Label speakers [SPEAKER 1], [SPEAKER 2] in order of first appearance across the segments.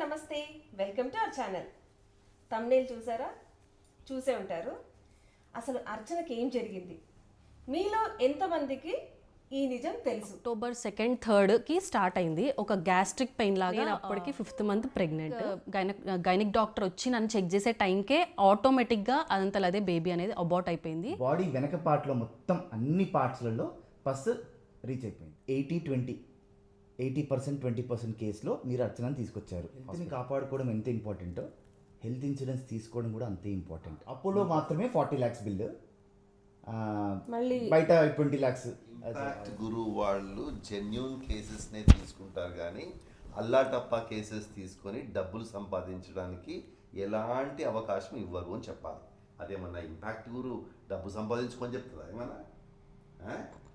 [SPEAKER 1] నమస్తే, welcome to our channel. Thumbnail చూసే ఉంటారు. అసలు అర్చనకి ఏం జరిగింది, మీలో ఎంతమందికి ఈ నిజం తెలుసు?
[SPEAKER 2] అక్టోబర్ 2, 3కి స్టార్ట్ అయింది. ఒక గ్యాస్ట్రిక్ పెయిన్ లాగా. అప్పటికి 5th month pregnant. Gynaec doctor వచ్చి నన్ను చెక్ చేసే టైంకే ఆటోమేటిక్గా అదంతలో అదే బేబీ అనేది అబార్ట్ అయిపోయింది.
[SPEAKER 3] బాడీ వెనక పార్ట్లో మొత్తం అన్ని పార్ట్స్లలో పస్ రీచ్ అయిపోయింది. 80% 20% కేసులో మీరు అర్చనని తీసుకొచ్చారు. హెల్త్ని కాపాడుకోవడం ఎంత ఇంపార్టెంటో హెల్త్ ఇన్సూరెన్స్ తీసుకోవడం కూడా అంతే ఇంపార్టెంట్. అపోలో మాత్రమే 40 lakhs బిల్లు,
[SPEAKER 1] మళ్ళీ
[SPEAKER 3] బయట 20 lakhs.
[SPEAKER 4] ఇంపాక్ట్ గురు వాళ్ళు జెన్యూన్ కేసెస్నే తీసుకుంటారు, కానీ అల్లాటప్పా కేసెస్ తీసుకొని డబ్బులు సంపాదించడానికి ఎలాంటి అవకాశం ఇవ్వరు అని చెప్పాలి. అదేమన్నా ఇంపాక్ట్ గురు డబ్బు సంపాదించుకొని చెప్తుందా? ఏమన్నా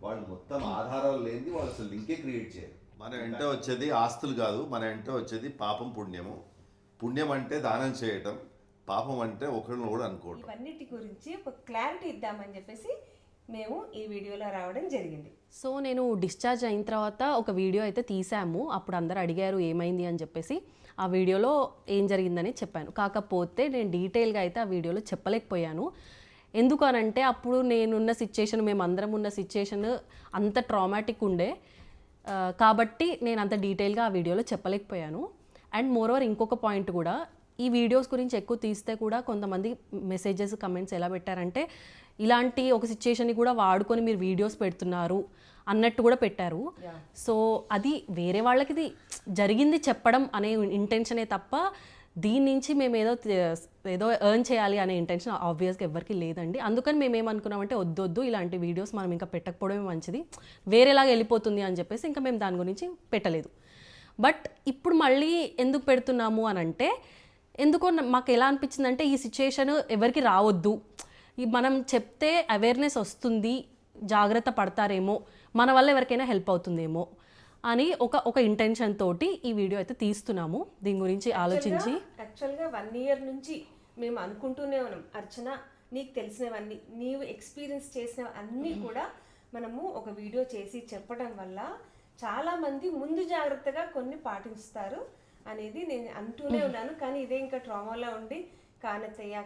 [SPEAKER 4] వాళ్ళు మొత్తం ఆధారాలు లేనిది వాళ్ళు అసలు లింకే క్రియేట్ చేయరు. మన వెంట వచ్చేది ఆస్తులు కాదు, మన వెంట వచ్చేది పాపం పుణ్యము. పుణ్యం అంటే దానం చేయటం, పాపం అంటే ఒకరిని కూడా అనుకోవటం.
[SPEAKER 1] ఇవన్నిటి గురించి ఒక క్లారిటీ ఇద్దామని చెప్పేసి మేము ఈ వీడియోలో రావడం జరిగింది.
[SPEAKER 2] సో నేను డిశ్చార్జ్ అయిన తర్వాత ఒక వీడియో అయితే తీసాము. అప్పుడు అందరు అడిగారు ఏమైంది అని చెప్పేసి. ఆ వీడియోలో ఏం జరిగిందని చెప్పాను. కాకపోతే నేను డీటెయిల్గా అయితే ఆ వీడియోలో చెప్పలేకపోయాను. ఎందుకు అనంటే అప్పుడు నేనున్న సిచ్యుయేషన్, మేమందరం ఉన్న సిచ్యుయేషన్ అంత ట్రామాటిక్ ఉండే కాబట్టి నేను అంత డీటెయిల్గా ఆ వీడియోలో చెప్పలేకపోయాను. అండ్ మోరోవర్ ఇంకొక పాయింట్ కూడా, ఈ వీడియోస్ గురించి ఎక్కువ తీస్తే కూడా కొంతమంది మెసేజెస్ కమెంట్స్ ఎలా పెట్టారంటే ఇలాంటి ఒక సిచ్యుయేషన్ని కూడా వాడుకొని మీరు వీడియోస్ పెడుతున్నారు అన్నట్టు కూడా పెట్టారు. సో అది వేరే వాళ్ళకి ఇది జరిగింది చెప్పడం అనే ఇంటెన్షనే తప్ప దీని నుంచి మేము ఏదో ఎర్న్ చేయాలి అనే ఇంటెన్షన్ ఆబ్వియస్గా ఎవరికి లేదండి. అందుకని మేము ఏమనుకున్నామంటే వద్దు ఇలాంటి వీడియోస్ మనం ఇంకా పెట్టకపోవడమే మంచిది, వేరేలాగా వెళ్ళిపోతుంది అని చెప్పేసి ఇంకా మేము దాని గురించి పెట్టలేదు. బట్ ఇప్పుడు మళ్ళీ ఎందుకు పెడుతున్నాము అని అంటే, ఎందుకో మాకు ఎలా అనిపించిందంటే ఈ సిచ్యుయేషన్ ఎవరికి రావద్దు, మనం చెప్తే అవేర్నెస్ వస్తుంది, జాగ్రత్త పడతారేమో, మన వల్ల ఎవరికైనా హెల్ప్ అవుతుందేమో అని ఒక ఇంటెన్షన్ తోటి ఈ వీడియో అయితే తీస్తున్నాము. దీని గురించి ఆలోచించి
[SPEAKER 1] యాక్చువల్గా 1 year నుంచి మేము అనుకుంటూనే ఉన్నాం, అర్చన నీకు తెలిసినవన్నీ, నీవు ఎక్స్పీరియన్స్ చేసిన అన్నీ కూడా మనము ఒక వీడియో చేసి చెప్పడం వల్ల చాలామంది ముందు జాగ్రత్తగా కొన్ని పాటిస్తారు అనేది నేను అంటూనే ఉన్నాను. కానీ ఇదే ఇంకా ట్రామాలో ఉండి కానెత్తయ్య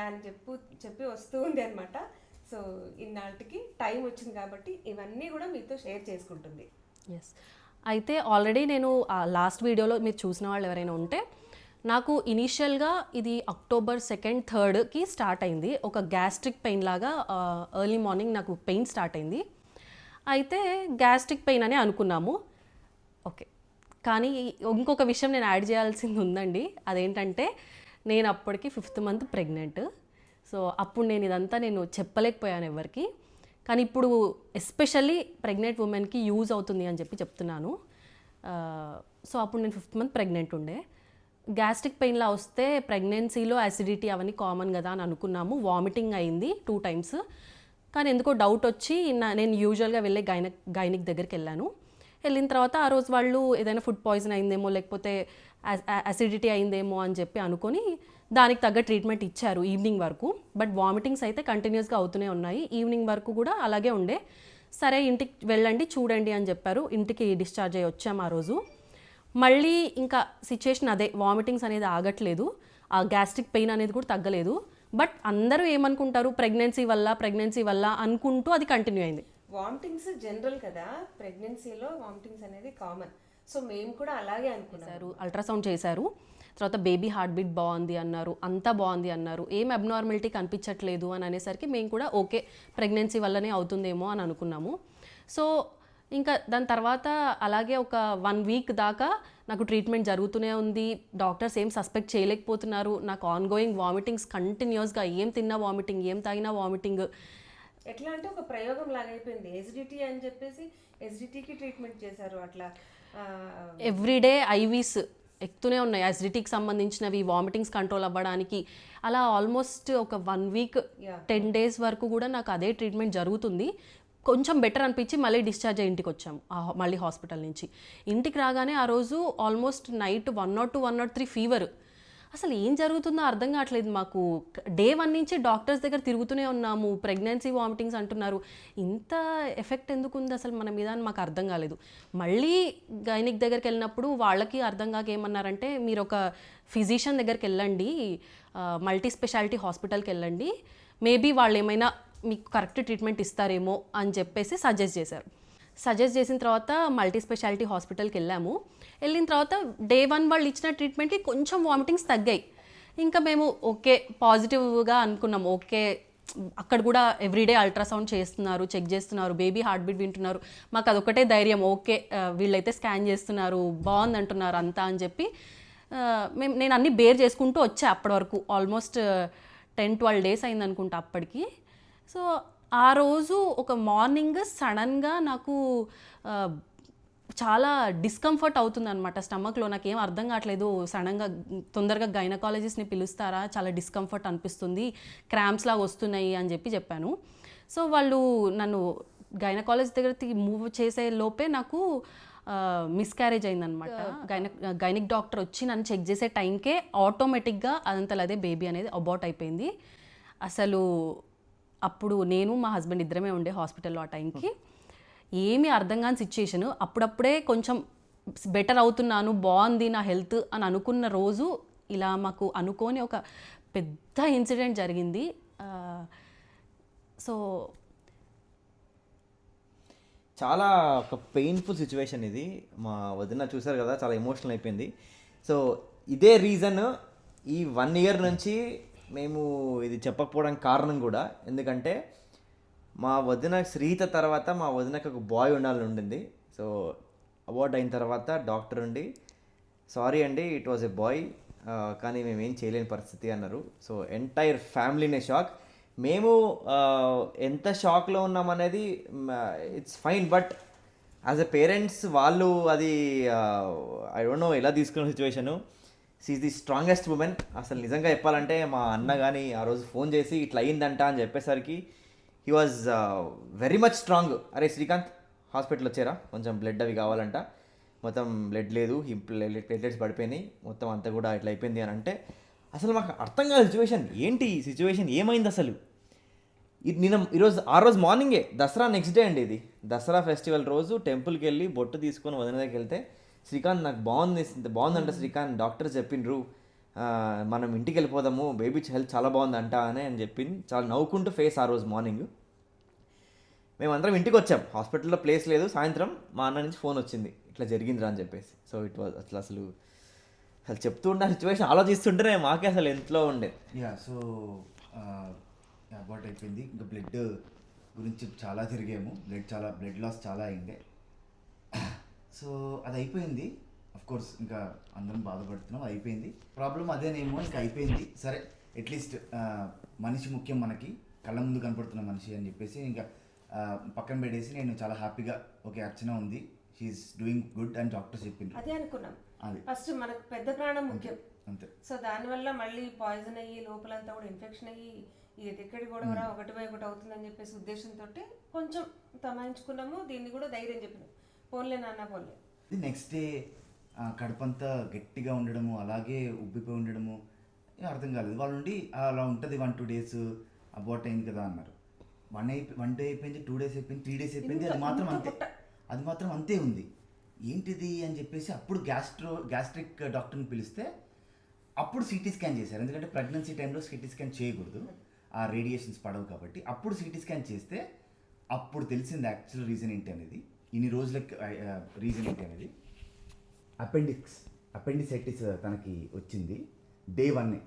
[SPEAKER 1] అని చెప్పి వస్తూ ఉంది అనమాట. సో ఇన్నాళ్ళకి టైం వచ్చింది కాబట్టి ఇవన్నీ కూడా మీతో షేర్ చేసుకుంటుంది.
[SPEAKER 2] ఎస్, అయితే ఆల్రెడీ నేను లాస్ట్ వీడియోలో మీరు చూసిన వాళ్ళు ఎవరైనా ఉంటే, నాకు ఇనీషియల్గా ఇది అక్టోబర్ 2, 3కి స్టార్ట్ అయింది. ఒక గ్యాస్ట్రిక్ పెయిన్ లాగా ఎర్లీ మార్నింగ్ నాకు పెయిన్ స్టార్ట్ అయింది. అయితే గ్యాస్ట్రిక్ పెయిన్ అని అనుకున్నాము, ఓకే. కానీ ఇంకొక విషయం నేను యాడ్ చేయాల్సింది ఉందండి. అదేంటంటే నేను అప్పటికి 5th మంత్ ప్రెగ్నెంట్. సో అప్పుడు నేను చెప్పలేకపోయాను ఎవరికి. కానీ ఇప్పుడు ఎస్పెషల్లీ ప్రెగ్నెంట్ ఉమెన్కి యూజ్ అవుతుంది అని చెప్తున్నాను. సో అప్పుడు నేను 5th మంత్ ప్రెగ్నెంట్ ఉండే. గ్యాస్ట్రిక్ పెయిన్లా వస్తే ప్రెగ్నెన్సీలో అసిడిటీ అవన్నీ కామన్ కదా అని అనుకున్నాము. వామిటింగ్ అయింది 2 times. కానీ ఎందుకో డౌట్ వచ్చి నేను యూజువల్గా వెళ్ళే గైనిక్ దగ్గరికి వెళ్ళాను. వెళ్ళిన తర్వాత ఆ రోజు వాళ్ళు ఏదైనా ఫుడ్ పాయిజన్ అయిందేమో లేకపోతే అసిడిటీ అయిందేమో అని చెప్పి అనుకొని దానికి తగ్గ ట్రీట్మెంట్ ఇచ్చారు ఈవినింగ్ వరకు. బట్ వామిటింగ్స్ అయితే కంటిన్యూస్గా అవుతూనే ఉన్నాయి. ఈవినింగ్ వరకు కూడా అలాగే ఉండే. సరే ఇంటికి వెళ్ళండి చూడండి అని చెప్పారు. ఇంటికి డిశ్చార్జ్ అయ్యి వచ్చాము ఆ రోజు. మళ్ళీ ఇంకా సిచ్యుయేషన్ అదే, వామిటింగ్స్ అనేది ఆగట్లేదు, ఆ గ్యాస్ట్రిక్ పెయిన్ అనేది కూడా తగ్గలేదు. బట్ అందరూ ఏమనుకుంటారు, ప్రెగ్నెన్సీ వల్ల అనుకుంటూ అది కంటిన్యూ అయింది.
[SPEAKER 1] వామిటింగ్స్ జనరల్ కదా, ప్రెగ్నెన్సీలో వామిటింగ్స్ అనేది కామన్. సో మేము కూడా అలాగే అనుకున్నారు.
[SPEAKER 2] అల్ట్రాసౌండ్ చేశారు, తర్వాత బేబీ హార్ట్ బీట్ బాగుంది అన్నారు, అంతా బాగుంది అన్నారు, ఏం అబ్నార్మాలిటీ కనిపించట్లేదు అని అనేసరికి మేము కూడా ఓకే ప్రెగ్నెన్సీ వల్లనే అవుతుందేమో అని అనుకున్నాము. సో ఇంకా దాని తర్వాత అలాగే ఒక 1 week దాకా నాకు ట్రీట్మెంట్ జరుగుతూనే ఉంది. డాక్టర్స్ ఏం సస్పెక్ట్ చేయలేకపోతున్నారు. నాకు ఆన్గోయింగ్ వామిటింగ్స్ కంటిన్యూస్గా, ఏం తిన్నా వామిటింగ్, ఏం తాగినా వామిటింగ్.
[SPEAKER 1] ఎట్లా అంటే ఒక ప్రయోగం లాగా అయిపోయింది. ఎసిడిటీ అని చెప్పేసి ఎసిడిటీకి ట్రీట్మెంట్ చేశారు. అట్లా
[SPEAKER 2] ఎవ్రీడే ఐవీస్ ఎక్కుతూనే ఉన్నాయి అసిడిటీకి సంబంధించినవి, వామిటింగ్స్ కంట్రోల్ అవ్వడానికి. అలా ఆల్మోస్ట్ ఒక 1 week 10 days వరకు కూడా నాకు అదే ట్రీట్మెంట్ జరుగుతుంది. కొంచెం బెటర్ అనిపించి మళ్ళీ డిశ్చార్జ్ అయ్యి ఇంటికి వచ్చాము మళ్ళీ హాస్పిటల్ నుంచి. ఇంటికి రాగానే ఆ రోజు ఆల్మోస్ట్ నైట్ 102, 103 ఫీవర్. అసలు ఏం జరుగుతుందో అర్థం కావట్లేదు మాకు. డే 1 నుంచి డాక్టర్స్ దగ్గర తిరుగుతూనే ఉన్నాము, ప్రెగ్నెన్సీ వామిటింగ్స్ అంటున్నారు. ఇంత ఎఫెక్ట్ ఎందుకు ఉంది అసలు మన మీద అని మాకు అర్థం కాలేదు. మళ్ళీ గైనిక్ దగ్గరికి వెళ్ళినప్పుడు వాళ్ళకి అర్థం కాక ఏమన్నారంటే, మీరు ఒక ఫిజిషియన్ దగ్గరికి వెళ్ళండి, మల్టీ స్పెషాలిటీ హాస్పిటల్కి వెళ్ళండి, మేబీ వాళ్ళు ఏమైనా మీకు కరెక్ట్ ట్రీట్మెంట్ ఇస్తారేమో అని చెప్పేసి సజెస్ట్ చేశారు. సజెస్ట్ చేసిన తర్వాత మల్టీ స్పెషాలిటీ హాస్పిటల్కి వెళ్ళిన తర్వాత డే 1 వాళ్ళు ఇచ్చిన ట్రీట్మెంట్కి కొంచెం వామిటింగ్స్ తగ్గాయి. ఇంకా మేము ఓకే పాజిటివ్గా అనుకున్నాం. ఓకే అక్కడ కూడా ఎవ్రీడే అల్ట్రాసౌండ్ చేస్తున్నారు, చెక్ చేస్తున్నారు, బేబీ హార్ట్ బీట్ వింటున్నారు. మాకు అదొకటే ధైర్యం, ఓకే వీళ్ళైతే స్కాన్ చేస్తున్నారు, బాగుంది అంటున్నారు అంతా అని చెప్పి నేను అన్నీ బేర్ చేసుకుంటూ వచ్చా. అప్పటి వరకు ఆల్మోస్ట్ 10-12 డేస్ అయింది అనుకుంటా అప్పటికి. సో ఆ రోజు ఒక మార్నింగ్ సడన్గా నాకు చాలా డిస్కంఫర్ట్ అవుతుంది అనమాట స్టమక్లో. నాకేం అర్థం కావట్లేదు. సడన్గా తొందరగా గైనకాలజిస్ట్ని పిలుస్తారా, చాలా డిస్కంఫర్ట్ అనిపిస్తుంది, క్రాంప్స్ లాగా వస్తున్నాయి అని చెప్పాను. సో వాళ్ళు నన్ను గైనకాలజిస్ట్ దగ్గర మూవ్ చేసే లోపే నాకు మిస్క్యారేజ్ అయిందనమాట. గైనిక్ డాక్టర్ వచ్చి నన్ను చెక్ చేసే టైంకే ఆటోమేటిక్గా అదంతలదే బేబీ అనేది అబార్ట్ అయిపోయింది. అసలు అప్పుడు నేను మా హస్బెండ్ ఇద్దరమే ఉండే హాస్పిటల్లో ఆ టైంకి. ఏమీ అర్థం కాని సిచ్యుయేషను. అప్పుడప్పుడే కొంచెం బెటర్ అవుతున్నాను, బాగుంది నా హెల్త్ అని అనుకున్న రోజు ఇలా మాకు అనుకోని ఒక పెద్ద ఇన్సిడెంట్ జరిగింది. సో
[SPEAKER 5] చాలా ఒక పెయిన్ఫుల్ సిచ్యువేషన్ ఇది. మా వదిన చూసారు కదా, చాలా ఎమోషనల్ అయిపోయింది. సో ఇదే రీజన్ ఈ 1 year నుంచి మేము ఇది చెప్పకపోవడానికి కారణం కూడా. ఎందుకంటే మా వదిన శ్రీత తర్వాత మా వదినకు ఒక బాయ్ ఉండాలని ఉండింది. సో అవార్డ్ అయిన తర్వాత డాక్టర్ ఉండి, సారీ అండి ఇట్ వాజ్ ఎ బాయ్, కానీ మేము ఏం చేయలేని పరిస్థితి అన్నారు. సో ఎంటైర్ ఫ్యామిలీనే షాక్. మేము ఎంత షాక్లో ఉన్నామనేది it's fine, but as a parents వాళ్ళు అది ఐ డోంట్ నో ఎలా తీసుకున్న సిచ్యువేషను. She's the strongest woman. అసలు నిజంగా చెప్పాలంటే మా అన్న కానీ ఆ రోజు ఫోన్ చేసి ఇట్లా అయిందంట అని చెప్పేసరికి he was very much strong. అరే శ్రీకాంత్ హాస్పిటల్ వచ్చారా, కొంచెం బ్లడ్ అవి కావాలంట, మొత్తం బ్లడ్ లేదు, ప్లేట్లెట్స్ పడిపోయినాయి, మొత్తం అంతా కూడా ఇట్లా అయిపోయింది అని అంటే అసలు మాకు అర్థం కాదు సిచ్యువేషన్ ఏంటి, సిచ్యువేషన్ ఏమైంది అసలు. ఆ రోజు మార్నింగే దసరా నెక్స్ట్ డే అండి. ఇది దసరా ఫెస్టివల్ రోజు టెంపుల్కి వెళ్ళి బొట్టు తీసుకొని వదిన దగ్గరికి వెళ్తే, శ్రీకాంత్ నాకు బాగుందంట శ్రీకాంత్, డాక్టర్ చెప్పిండ్రు మనం ఇంటికి వెళ్ళిపోదాము, బేబీ హెల్త్ చాలా బాగుందంట అని చెప్పింది. చాలా నవ్వుకుంటూ ఫేస్ ఆ రోజు మార్నింగ్. మేమందరం ఇంటికి వచ్చాం, హాస్పిటల్లో ప్లేస్ లేదు. సాయంత్రం మా అన్న నుంచి ఫోన్ వచ్చింది, ఇట్లా జరిగిందిరా అని చెప్పేసి. సో ఇట్ వాజ్ అసలు చెప్తూ ఉన్న సిచ్యువేషన్ ఆలోచిస్తుంటేనే మాకే అసలు ఎంతలో ఉండే.
[SPEAKER 3] సో అబార్ట్ అయిపోయింది. ఇంకా బ్లడ్ గురించి చాలా తిరిగాము, బ్లడ్ లాస్ చాలా అయింది. సో అది అయిపోయింది. కోర్స్ ఇంకా అందరం బాధపడుతున్నాం, అయిపోయింది. ప్రాబ్లం అదేనేమో, ఇంకా అయిపోయింది. సరే అట్లీస్ట్ మనిషి ముఖ్యం మనకి, కళ్ళ ముందు కనపడుతున్న మనిషి అని చెప్పేసి ఇంకా పక్కన పెట్టేసి నేను చాలా హ్యాపీగా ఓకే అర్చన ఉంది, షీఈస్ డూయింగ్ గుడ్ అని డాక్టర్ చెప్పింది.
[SPEAKER 1] అదే అనుకున్నాం.
[SPEAKER 3] అది
[SPEAKER 1] ఫస్ట్ మనకు పెద్ద ప్రాణం ముఖ్యం
[SPEAKER 3] అంతే.
[SPEAKER 1] సో దానివల్ల మళ్ళీ పాయిజన్ అయ్యి లోపలంతా కూడా ఇన్ఫెక్షన్ అయ్యి ఎక్కడి కూడా ఒకటి అవుతుందని చెప్పేసి ఉద్దేశంతో కొంచెం తమాయించుకున్నాము. దీన్ని కూడా ధైర్యం చెప్పినాం, పోన్లే నాన్న పోన్లే.
[SPEAKER 3] నెక్స్ట్ డే కడుపంతా గట్టిగా ఉండడము, అలాగే ఉబ్బిపోయి ఉండడము అర్థం కాలేదు. వాళ్ళ నుండి అలా ఉంటుంది 1-2 days అబార్ట్ అయింది కదా అన్నారు. 1 day అయిపోయింది, 2 days అయిపోయింది, 3 days అయిపోయింది. అది మాత్రం అంతే ఉంది. ఏంటిది అని చెప్పేసి అప్పుడు గ్యాస్ట్రిక్ డాక్టర్ని పిలిస్తే అప్పుడు సిటీ స్కాన్ చేశారు. ఎందుకంటే ప్రెగ్నెన్సీ టైంలో సిటీ స్కాన్ చేయకూడదు, ఆ రేడియేషన్స్ పడవు కాబట్టి. అప్పుడు సిటీ స్కాన్ చేస్తే అప్పుడు తెలిసింది యాక్చువల్ రీజన్ ఏంటి అనేది, ఇన్ని రోజులకి రీజన్ ఏంటి అనేది. అపెండిసైటిస్ తనకి వచ్చింది day 1.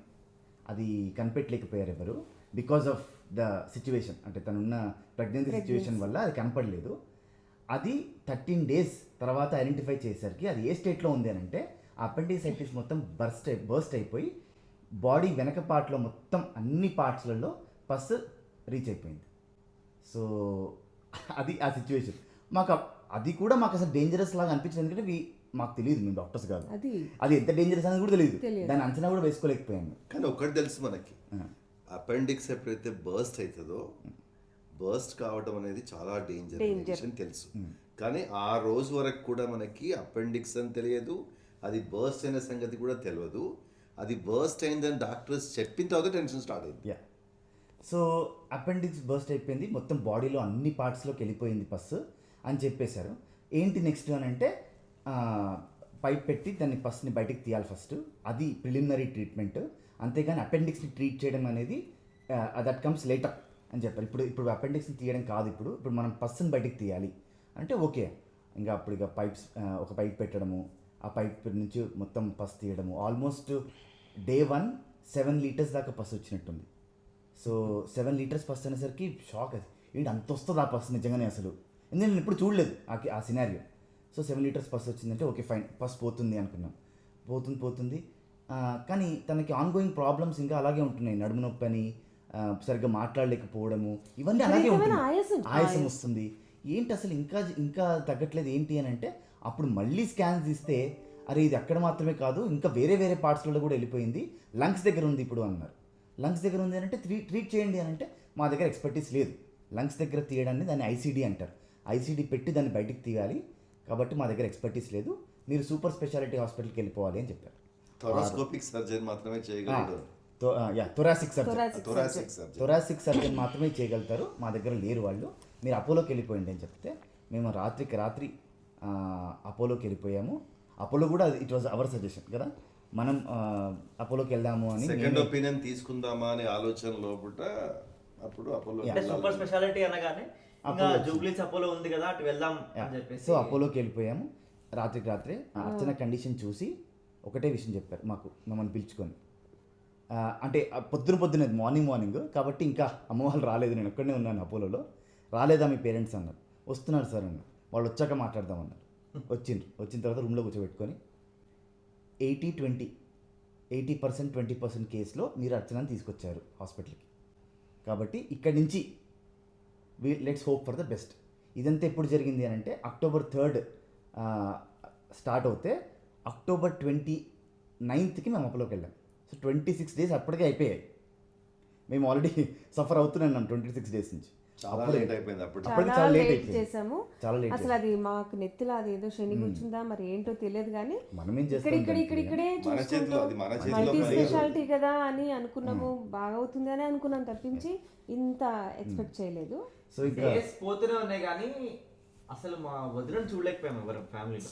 [SPEAKER 3] అది కనిపెట్టలేకపోయారు ఎవరు, బికాజ్ ఆఫ్ ద సిచ్యువేషన్. అంటే తనున్న ప్రెగ్నెన్సీ సిచ్యువేషన్ వల్ల అది కనపడలేదు. అది 13 days తర్వాత ఐడెంటిఫై చేసరికి అది ఏ స్టేట్లో ఉంది అని అంటే, ఆ అపెండిసైటిస్ మొత్తం బర్స్ట్ అయిపోయి బాడీ వెనక పార్ట్లో మొత్తం అన్ని పార్ట్స్లలో పస్ రీచ్ అయిపోయింది. సో అది ఆ సిచ్యువేషన్. అది కూడా మాకు అసలు డేంజరస్ లాగా అనిపించింది. ఎందుకంటే మాకు తెలియదు, మేము డాక్టర్స్ కాదు, అది ఎంత డేంజరస్ అనేది కూడా తెలియదు, దాని అంచనా కూడా వేసుకోలేకపోయాను.
[SPEAKER 4] కానీ ఒకటి తెలుసు మనకి, అపెండిక్స్ ఎప్పుడైతే బర్స్ట్ అవుతుందో, బర్స్ట్ కావడం అనేది చాలా డేంజర్ అని తెలుసు. కానీ ఆ రోజు వరకు కూడా మనకి అపెండిక్స్ అని తెలియదు, అది బర్స్ట్ అయిన సంగతి కూడా తెలియదు. అది వర్స్ట్ అయిందని డాక్టర్స్ చెప్పిన తర్వాత టెన్షన్ స్టార్ట్ అయింది.
[SPEAKER 3] యా సో అపెండిక్స్ బర్స్ట్ అయిపోయింది, మొత్తం బాడీలో అన్ని పార్ట్స్లోకి వెళ్ళిపోయింది పస్ అని చెప్పేశారు. ఏంటి నెక్స్ట్ అని అంటే పైప్ పెట్టి దాన్ని పస్ని బయటికి తీయాలి ఫస్ట్, అది ప్రిలిమినరీ ట్రీట్మెంట్. అంతేగాని అపెండిక్స్ని ట్రీట్ చేయడం అనేది దట్ కమ్స్ లేటర్ అని చెప్పారు. ఇప్పుడు అపెండిక్స్ని తీయడం కాదు, ఇప్పుడు మనం పస్ని బయటికి తీయాలి అంటే ఓకే. ఇంకా అప్పుడు ఇక పైప్స్ ఒక పైప్ పెట్టడము, ఆ పైప్ నుంచి మొత్తం పస్ తీయడము. ఆల్మోస్ట్ డే 1 7 లీటర్స్ దాకా పస్ వచ్చినట్టుంది. సో 7 లీటర్స్ పస్ అనేసరికి షాక్. అది ఏంటి అంత వస్తుంది ఆ పస్ నిజంగానే అసలు, ఎందుకంటే నేను ఇప్పుడు చూడలేదు ఆ సినారియో. సో 7 లీటర్స్ పస్ వచ్చిందంటే ఓకే ఫైన్, పస్ పోతుంది అనుకున్నాం. పోతుంది కానీ తనకి ఆన్గోయింగ్ ప్రాబ్లమ్స్ ఇంకా అలాగే ఉంటున్నాయి. నడుము నొప్పి అని, సరిగ్గా మాట్లాడలేకపోవడము, ఇవన్నీ అలాగే ఉంటుంది. ఆయాసం వస్తుంది. ఏంటి అసలు ఇంకా తగ్గట్లేదు ఏంటి అని అంటే అప్పుడు మళ్ళీ స్కాన్స్ తీస్తే అరే ఇది అక్కడ మాత్రమే కాదు ఇంకా వేరే పార్ట్స్లలో కూడా వెళ్ళిపోయింది, లంగ్స్ దగ్గర ఉంది ఇప్పుడు అన్నారు. లంగ్స్ దగ్గర ఉంది అని అంటే ట్రీట్ చేయండి అని అంటే మా దగ్గర ఎక్స్పర్టీస్ లేదు. లంగ్స్ దగ్గర తీయడాన్ని దాన్ని ఐసీడీ అంటారు. ఐసీడీ పెట్టి దాన్ని బయటికి తీయాలి, కాబట్టి మా దగ్గర ఎక్స్పర్టీస్ లేదు, మీరు సూపర్ స్పెషాలిటీ హాస్పిటల్కి వెళ్ళిపోవాలి అని చెప్పారు.
[SPEAKER 4] థొరాస్కోపిక్ సర్జన్ మాత్రమే చేయగలడు.
[SPEAKER 3] థొరాసిక్ సర్జన్ మాత్రమే చేయగలుగుతారు, మా దగ్గర లేరు వాళ్ళు, మీరు అపోలోకి వెళ్ళిపోయింది అని చెప్తే మేము రాత్రికి రాత్రి అపోలోకి వెళ్ళిపోయాము. అపోలో కూడా ఇట్ వాజ్ అవర్ సజెషన్ కదా, మనం అపోలోకి వెళ్దాము అని.
[SPEAKER 4] సెకండ్ ఒపీనియన్ తీసుకుందామా అనే ఆలోచన లోపల అప్పుడు అపోలో
[SPEAKER 5] సూపర్ స్పెషాలిటీ అనగానే జూబ్లీస్ అపోలో ఉంది కదా అటు వెళ్దాం అని చెప్పేసి
[SPEAKER 3] సో అపోలోకి వెళ్ళిపోయాము. రాత్రికి రాత్రే అర్చన కండిషన్ చూసి ఒకటే విషయం చెప్పారు మాకు, మమ్మల్ని పిలుచుకొని. అంటే పొద్దున మార్నింగ్ కాబట్టి ఇంకా అమ్మ వాళ్ళు రాలేదు, నేను ఒక్కడనే ఉన్నాను అపోలోలో. రాలేదా మీ పేరెంట్స్ అన్నారు. వస్తున్నారు సార్ అన్నారు. వాళ్ళు వచ్చాక మాట్లాడదామన్నారు. వచ్చిన తర్వాత రూమ్లో కూర్చోబెట్టుకొని 80% 20% కేసులో మీరు అర్చనని తీసుకొచ్చారు హాస్పిటల్కి, కాబట్టి ఇక్కడి నుంచి let's hope for the best. ఇదంతా ఎప్పుడు జరిగింది అని అంటే October 3rd స్టార్ట్ అవుతే October 29th మేము అపోలోకి వెళ్ళాం. సో 26 days అప్పటికే అయిపోయాయి. మేము ఆల్రెడీ సఫర్ అవుతున్నాం 26 days నుంచి.
[SPEAKER 4] చాలా లేట్ అయిపోయింది అప్పుడు.
[SPEAKER 3] చాలా లేట్
[SPEAKER 1] చేసాము.
[SPEAKER 3] చాలా లేట్.
[SPEAKER 1] అసలు అది మాకు నెత్తిలో అది ఏదో శని కూర్చుందా మరి ఏంటో తెలియదు కానీ
[SPEAKER 3] మనమేం
[SPEAKER 1] ఇక్కడే మల్టీ స్పెషాలిటీ కదా అని అనుకున్నాము, బాగా అవుతుంది అని అనుకున్నాం తప్పించి ఇంత ఎక్స్పెక్ట్ చేయలేదు.
[SPEAKER 3] సో ఇంకా
[SPEAKER 5] పోతూనే ఉన్నాయి కానీ అసలు మా వదిలిని చూడలేకపోయాము ఎవరు ఫ్యామిలీలో.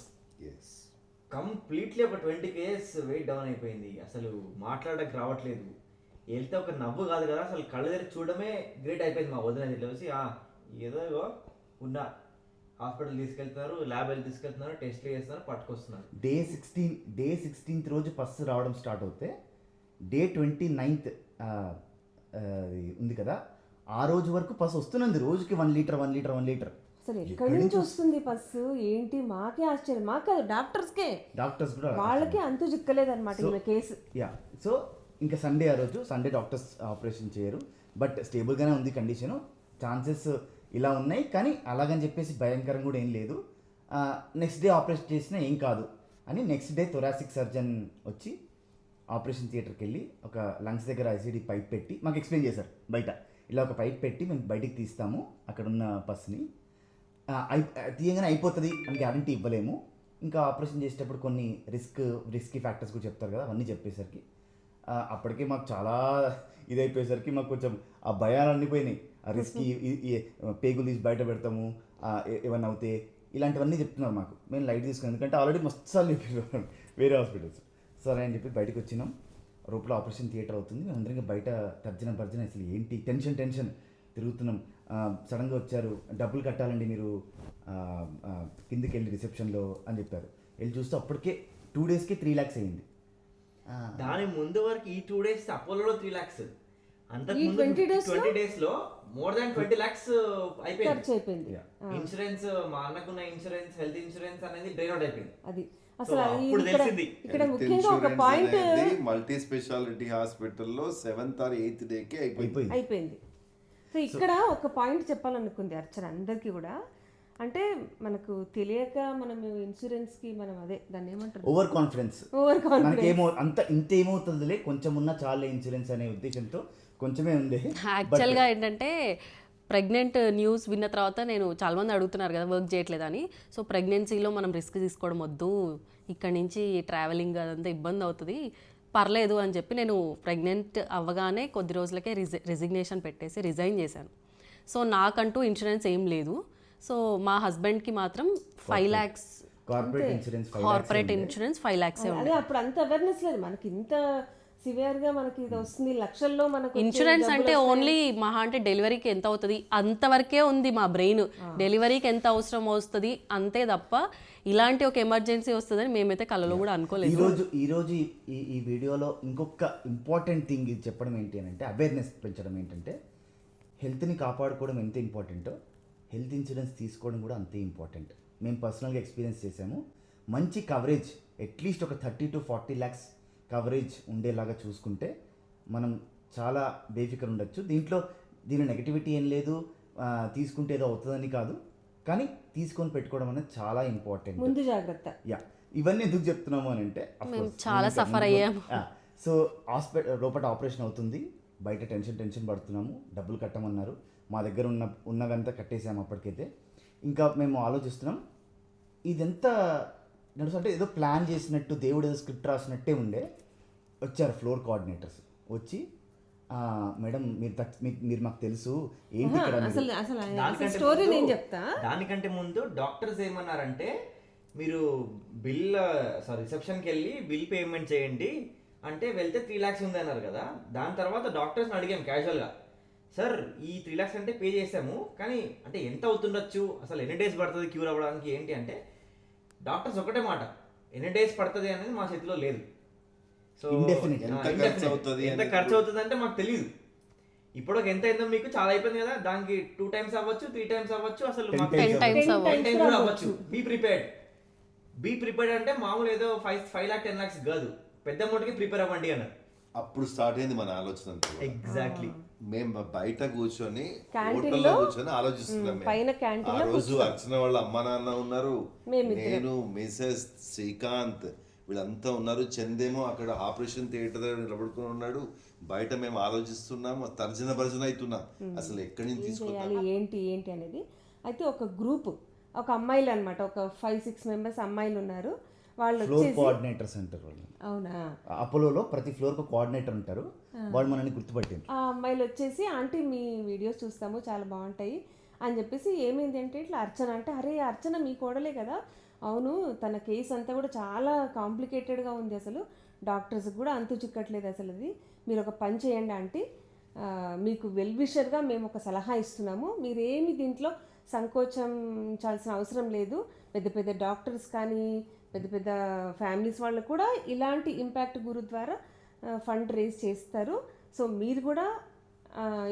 [SPEAKER 5] కంప్లీట్లీ ఒక 20 kgs వెయిట్ డౌన్ అయిపోయింది. అసలు మాట్లాడడానికి రావట్లేదు, వెళ్తే ఒక నవ్వు కాదు కదా, అసలు కళ్ళు తెరిచి చూడడమే గ్రేట్ అయిపోయింది. మా వదిన తెలిసి ఏదో ఉన్న హాస్పిటల్ తీసుకెళ్తున్నారు, ల్యాబ్ వెళ్ళి తీసుకెళ్తున్నారు, టెస్ట్లు చేస్తున్నారు, పట్టుకొస్తున్నారు.
[SPEAKER 3] డే 16th రోజు పస్ రావడం స్టార్ట్ అవుతే డే 29th ఉంది కదా, ఆ రోజు వరకు పస్ వస్తున్నది. రోజుకి 1 లీటర్
[SPEAKER 1] అసలు ఎక్కడి నుంచి వస్తుంది బస్సు ఏంటి మాకే ఆశ్చర్యం, మాకు కాదు డాక్టర్స్ కూడా వాళ్ళకే అంతు చిక్కలేదు అనమాట ఈ కేసు.
[SPEAKER 3] సో ఇంకా సండే డాక్టర్స్ ఆపరేషన్ చేయరు, బట్ స్టేబుల్గానే ఉంది కండిషను, ఛాన్సెస్ ఇలా ఉన్నాయి కానీ అలాగని చెప్పేసి భయంకరంగా కూడా ఏం లేదు. నెక్స్ట్ డే ఆపరేషన్ చేసినా ఏం కాదు అని నెక్స్ట్ డే థొరాసిక్ సర్జన్ వచ్చి ఆపరేషన్ థియేటర్కి వెళ్ళి ఒక లంగ్స్ దగ్గర ఐసీడీ పైప్ పెట్టి మాకు ఎక్స్ప్లెయిన్ చేశారు. బయట ఇలా ఒక పైప్ పెట్టి మేము బయటికి తీస్తాము అక్కడ ఉన్న పస్ని, తీయగానే అయిపోతుంది అని గ్యారంటీ ఇవ్వలేము, ఇంకా ఆపరేషన్ చేసేటప్పుడు కొన్ని రిస్కీ ఫ్యాక్టర్స్ కూడా చెప్తారు కదా, అవన్నీ చెప్పేసరికి అప్పటికే మాకు చాలా ఇదైపోయేసరికి మాకు కొంచెం ఆ భయాలన్నీ పోయినాయి. ఆ రిస్కీ పేగులు తీసి బయట పెడతాము ఏమన్నా అవుతే ఇలాంటివన్నీ చెప్తున్నారు మాకు. మేము లైట్ తీసుకున్నాం ఎందుకంటే ఆల్రెడీ మస్తు సార్లు చెప్పారు వేరే హాస్పిటల్స్. సరే అని చెప్పి బయటకు వచ్చినాం. రూపంలో ఆపరేషన్ థియేటర్ అవుతుంది, మేము అందరికీ బయట తర్జన అసలు ఏంటి టెన్షన్ తిరుగుతున్నాం. సడన్గా వచ్చారు, డబ్బులు కట్టాలండి మీరు కిందికి వెళ్ళి రిసెప్షన్లో అని చెప్పారు. వెళ్ళి చూస్తే అప్పటికే 2 daysకే 3 lakhs అయ్యింది.
[SPEAKER 5] దాని ముందు వరకు ఈ 2 days అపోలోలో 3 lakhs,
[SPEAKER 1] ఈ 20
[SPEAKER 5] days లో మోర్ దాన్ 20 lakhs
[SPEAKER 1] అయిపోయింది.
[SPEAKER 5] ఇన్సూరెన్స్, మా అన్నకున్న ఇన్సూరెన్స్, హెల్త్ ఇన్సూరెన్స్ అనేది డ్రైన్ అవుట్ అయిపోయింది.
[SPEAKER 1] అది అసలు
[SPEAKER 5] అప్పుడు తెలిసింది
[SPEAKER 1] ఇక్కడ ముఖ్యంగా ఒక పాయింట్
[SPEAKER 4] మల్టీ స్పెషాలిటీ హాస్పిటల్లో 7th or 8th డేకి
[SPEAKER 1] అయిపోయింది. సో ఇక్కడ ఒక పాయింట్ చెప్పాలనుకుంది అర్చన అందరికీ కూడా, అంటే మనకు తెలియక మనం ఇన్సూరెన్స్కి మనం అదే దాన్ని ఏమంటారు
[SPEAKER 3] ఓవర్ కాన్ఫిడెన్స్ ఇంత ఏమవుతుందిలే కొంచెం ఉన్న చాలే ఇన్సూరెన్స్ అనే ఉద్దేశంతో కొంచెమే ఉంది.
[SPEAKER 2] యాక్చువల్గా ఏంటంటే ప్రెగ్నెంట్ న్యూస్ విన్న తర్వాత నేను చాలామంది అడుగుతున్నారు కదా వర్క్ చేయట్లేదని. సో ప్రెగ్నెన్సీలో మనం రిస్క్ తీసుకోవడం వద్దు, ఇక్కడి నుంచి ట్రావెలింగ్ అదంతా ఇబ్బంది అవుతుంది, పర్లేదు అని చెప్పి నేను ప్రెగ్నెంట్ అవ్వగానే కొద్ది రోజులకే రిజిగ్నేషన్ పెట్టేసి రిజైన్ చేశాను. సో నాకంటూ ఇన్సూరెన్స్ ఏం లేదు. సో మా హస్బెండ్కి మాత్రం 5 lakhs
[SPEAKER 3] corporate insurance
[SPEAKER 2] corporate insurance 5 lakhs
[SPEAKER 1] అదే అప్పుడు అంత అవేర్నెస్ లేదు మనకి, ఇంత సివియర్ గా మనకి ఇది వస్తుంది లక్షల్లో మనకు
[SPEAKER 2] ఇన్సూరెన్స్ అంటే ఓన్లీ మహా అంటే డెలివరీకి ఎంత అవుతుంది అంతవరకే ఉంది మా బ్రెయిన్. డెలివరీకి ఎంత అవసరం వస్తుంది అంతే తప్ప ఇలాంటి ఒక ఎమర్జెన్సీ వస్తుందని మేమైతే కలలో కూడా అనుకోలేదు.
[SPEAKER 3] ఈరోజు ఈ వీడియోలో ఇంకొక ఇంపార్టెంట్ థింగ్ ఇది చెప్పడం ఏంటి అని అంటే, అవేర్నెస్ పెంచడం ఏంటంటే, హెల్త్ని కాపాడుకోవడం ఎంత ఇంపార్టెంటో హెల్త్ ఇన్సూరెన్స్ తీసుకోవడం కూడా అంతే ఇంపార్టెంట్. మేము పర్సనల్గా ఎక్స్పీరియన్స్ చేసాము. మంచి కవరేజ్ అట్లీస్ట్ ఒక 30 to 40 lakhs కవరేజ్ ఉండేలాగా చూసుకుంటే మనం చాలా బేఫికర్ ఉండొచ్చు. దీని నెగటివిటీ ఏం లేదు, తీసుకుంటే ఏదో అవుతుందని కాదు, కానీ తీసుకొని పెట్టుకోవడం అనేది చాలా ఇంపార్టెంట్.
[SPEAKER 1] ముందు జాగ్రత్త.
[SPEAKER 3] ఇవన్నీ ఎందుకు చెప్తున్నాము అని అంటే,
[SPEAKER 2] చాలా సఫర్ అయ్యాము.
[SPEAKER 3] సో లోపల ఆపరేషన్ అవుతుంది, బయట టెన్షన్ పడుతున్నాము, డబ్బులు కట్టమన్నారు, మా దగ్గర ఉన్నవంతా కట్టేసాము అప్పటికైతే. ఇంకా మేము ఆలోచిస్తున్నాం ఇదంతా నడుసు అంటే ఏదో ప్లాన్ చేసినట్టు, దేవుడు ఏదో స్క్రిప్ట్ రాసినట్టే ఉండే. వచ్చారు ఫ్లోర్ కోఆర్డినేటర్స్ వచ్చి, మేడం మీరు మాకు తెలుసు ఏంటి ఇక్కడ
[SPEAKER 1] అసలు స్టోరీ నేను చెప్తా.
[SPEAKER 5] దానికంటే ముందు డాక్టర్స్ ఏమన్నారంటే, మీరు రిసెప్షన్కి వెళ్ళి బిల్ పేమెంట్ చేయండి అంటే వెళ్తే 3 lakhs ఉంది అన్నారు కదా. దాని తర్వాత డాక్టర్స్ని అడిగాం క్యాజువల్గా, సార్ ఈ 3 lakhs అంటే పే చేసాము, కానీ అంటే ఎంత అవుతుండొచ్చు, అసలు ఎన్ని డేస్ పడుతుంది క్యూర్ అవ్వడానికి ఏంటి అంటే, డాక్టర్స్ ఒకటే మాట, ఎన్ని డేస్ పడుతుంది అనేది మా చేతిలో లేదు. సో ఎంత ఖర్చు అవుతుంది అంటే మాకు తెలియదు. ఇప్పుడు ఎంత అయిందో మీకు చాలా అయిపోయింది కదా, దానికి 2 times అవ్వచ్చు, 3 times అవ్వచ్చు, అసలు
[SPEAKER 2] 10 times
[SPEAKER 5] అవ్వచ్చు. బీ ప్రిపేర్డ్ అంటే మామూలు ఏదో 5 lakh 10 lakhs కాదు, పెద్ద అమౌంట్కి ప్రిపేర్ అవ్వండి అన్నారు.
[SPEAKER 4] అప్పుడు స్టార్ట్ అయింది మన ఆలోచన.
[SPEAKER 5] ఎగ్జాక్ట్లీ.
[SPEAKER 4] మేము బయట కూర్చొని
[SPEAKER 1] క్యాంటీన్లో
[SPEAKER 4] హోటల్లో కూర్చొని ఆలోచిస్తున్నాం.
[SPEAKER 1] పైన
[SPEAKER 4] ఆ
[SPEAKER 1] క్యాంటీన్లో
[SPEAKER 4] రోజు అర్చన వాళ్ళ అమ్మ నాన్న ఉన్నారు, నేను మిసెస్ శ్రీకాంత్ వీళ్ళంతా ఉన్నారు. చందేమో అక్కడ ఆపరేషన్ థియేటర్ దగ్గర నిలబడుకుని ఉన్నాడు. బయట మేము ఆలోచిస్తున్నాము, తర్జన భర్జన అవుతున్నాం, అసలు ఎక్కడి నుంచి తీసుకుంటాం
[SPEAKER 1] ఏంటి అనేది. అయితే ఒక గ్రూప్, ఒక అమ్మాయిలు అనమాట, ఒక 5-6 members అమ్మాయిలు ఉన్నారు. వాళ్ళు
[SPEAKER 3] ఫ్లోర్ కోఆర్డినేటర్స్ అంటారు వాళ్ళు.
[SPEAKER 1] అవునా,
[SPEAKER 3] అపోలోలో ప్రతి ఫ్లోర్కి కోఆర్డినేటర్ ఉంటారు, వాళ్ళు మనల్ని గుర్తుపట్టింది.
[SPEAKER 1] ఆ అమ్మాయిలు వచ్చేసి, ఆంటీ మీ వీడియోస్ చూస్తాము చాలా బాగుంటాయి అని చెప్పేసి, ఏమైంది అంటే ఇట్లా అర్చన అంటే, అరే అర్చన మీ కోడలే కదా, అవును తన కేసు అంతా కూడా చాలా కాంప్లికేటెడ్గా ఉంది, అసలు డాక్టర్స్కి కూడా అంతు చిక్కట్లేదు అసలు, అది మీరు ఒక పని చేయండి ఆంటీ, మీకు వెల్ విషర్గా మేము ఒక సలహా ఇస్తున్నాము, మీరేమి దీంట్లో సంకోచించాల్సిన అవసరం లేదు, పెద్ద పెద్ద డాక్టర్స్ కానీ పెద్ద పెద్ద ఫ్యామిలీస్ వాళ్ళు కూడా ఇలాంటి ఇంపాక్ట్ గురు ద్వారా ఫండ్ రేజ్ చేస్తారు, సో మీరు కూడా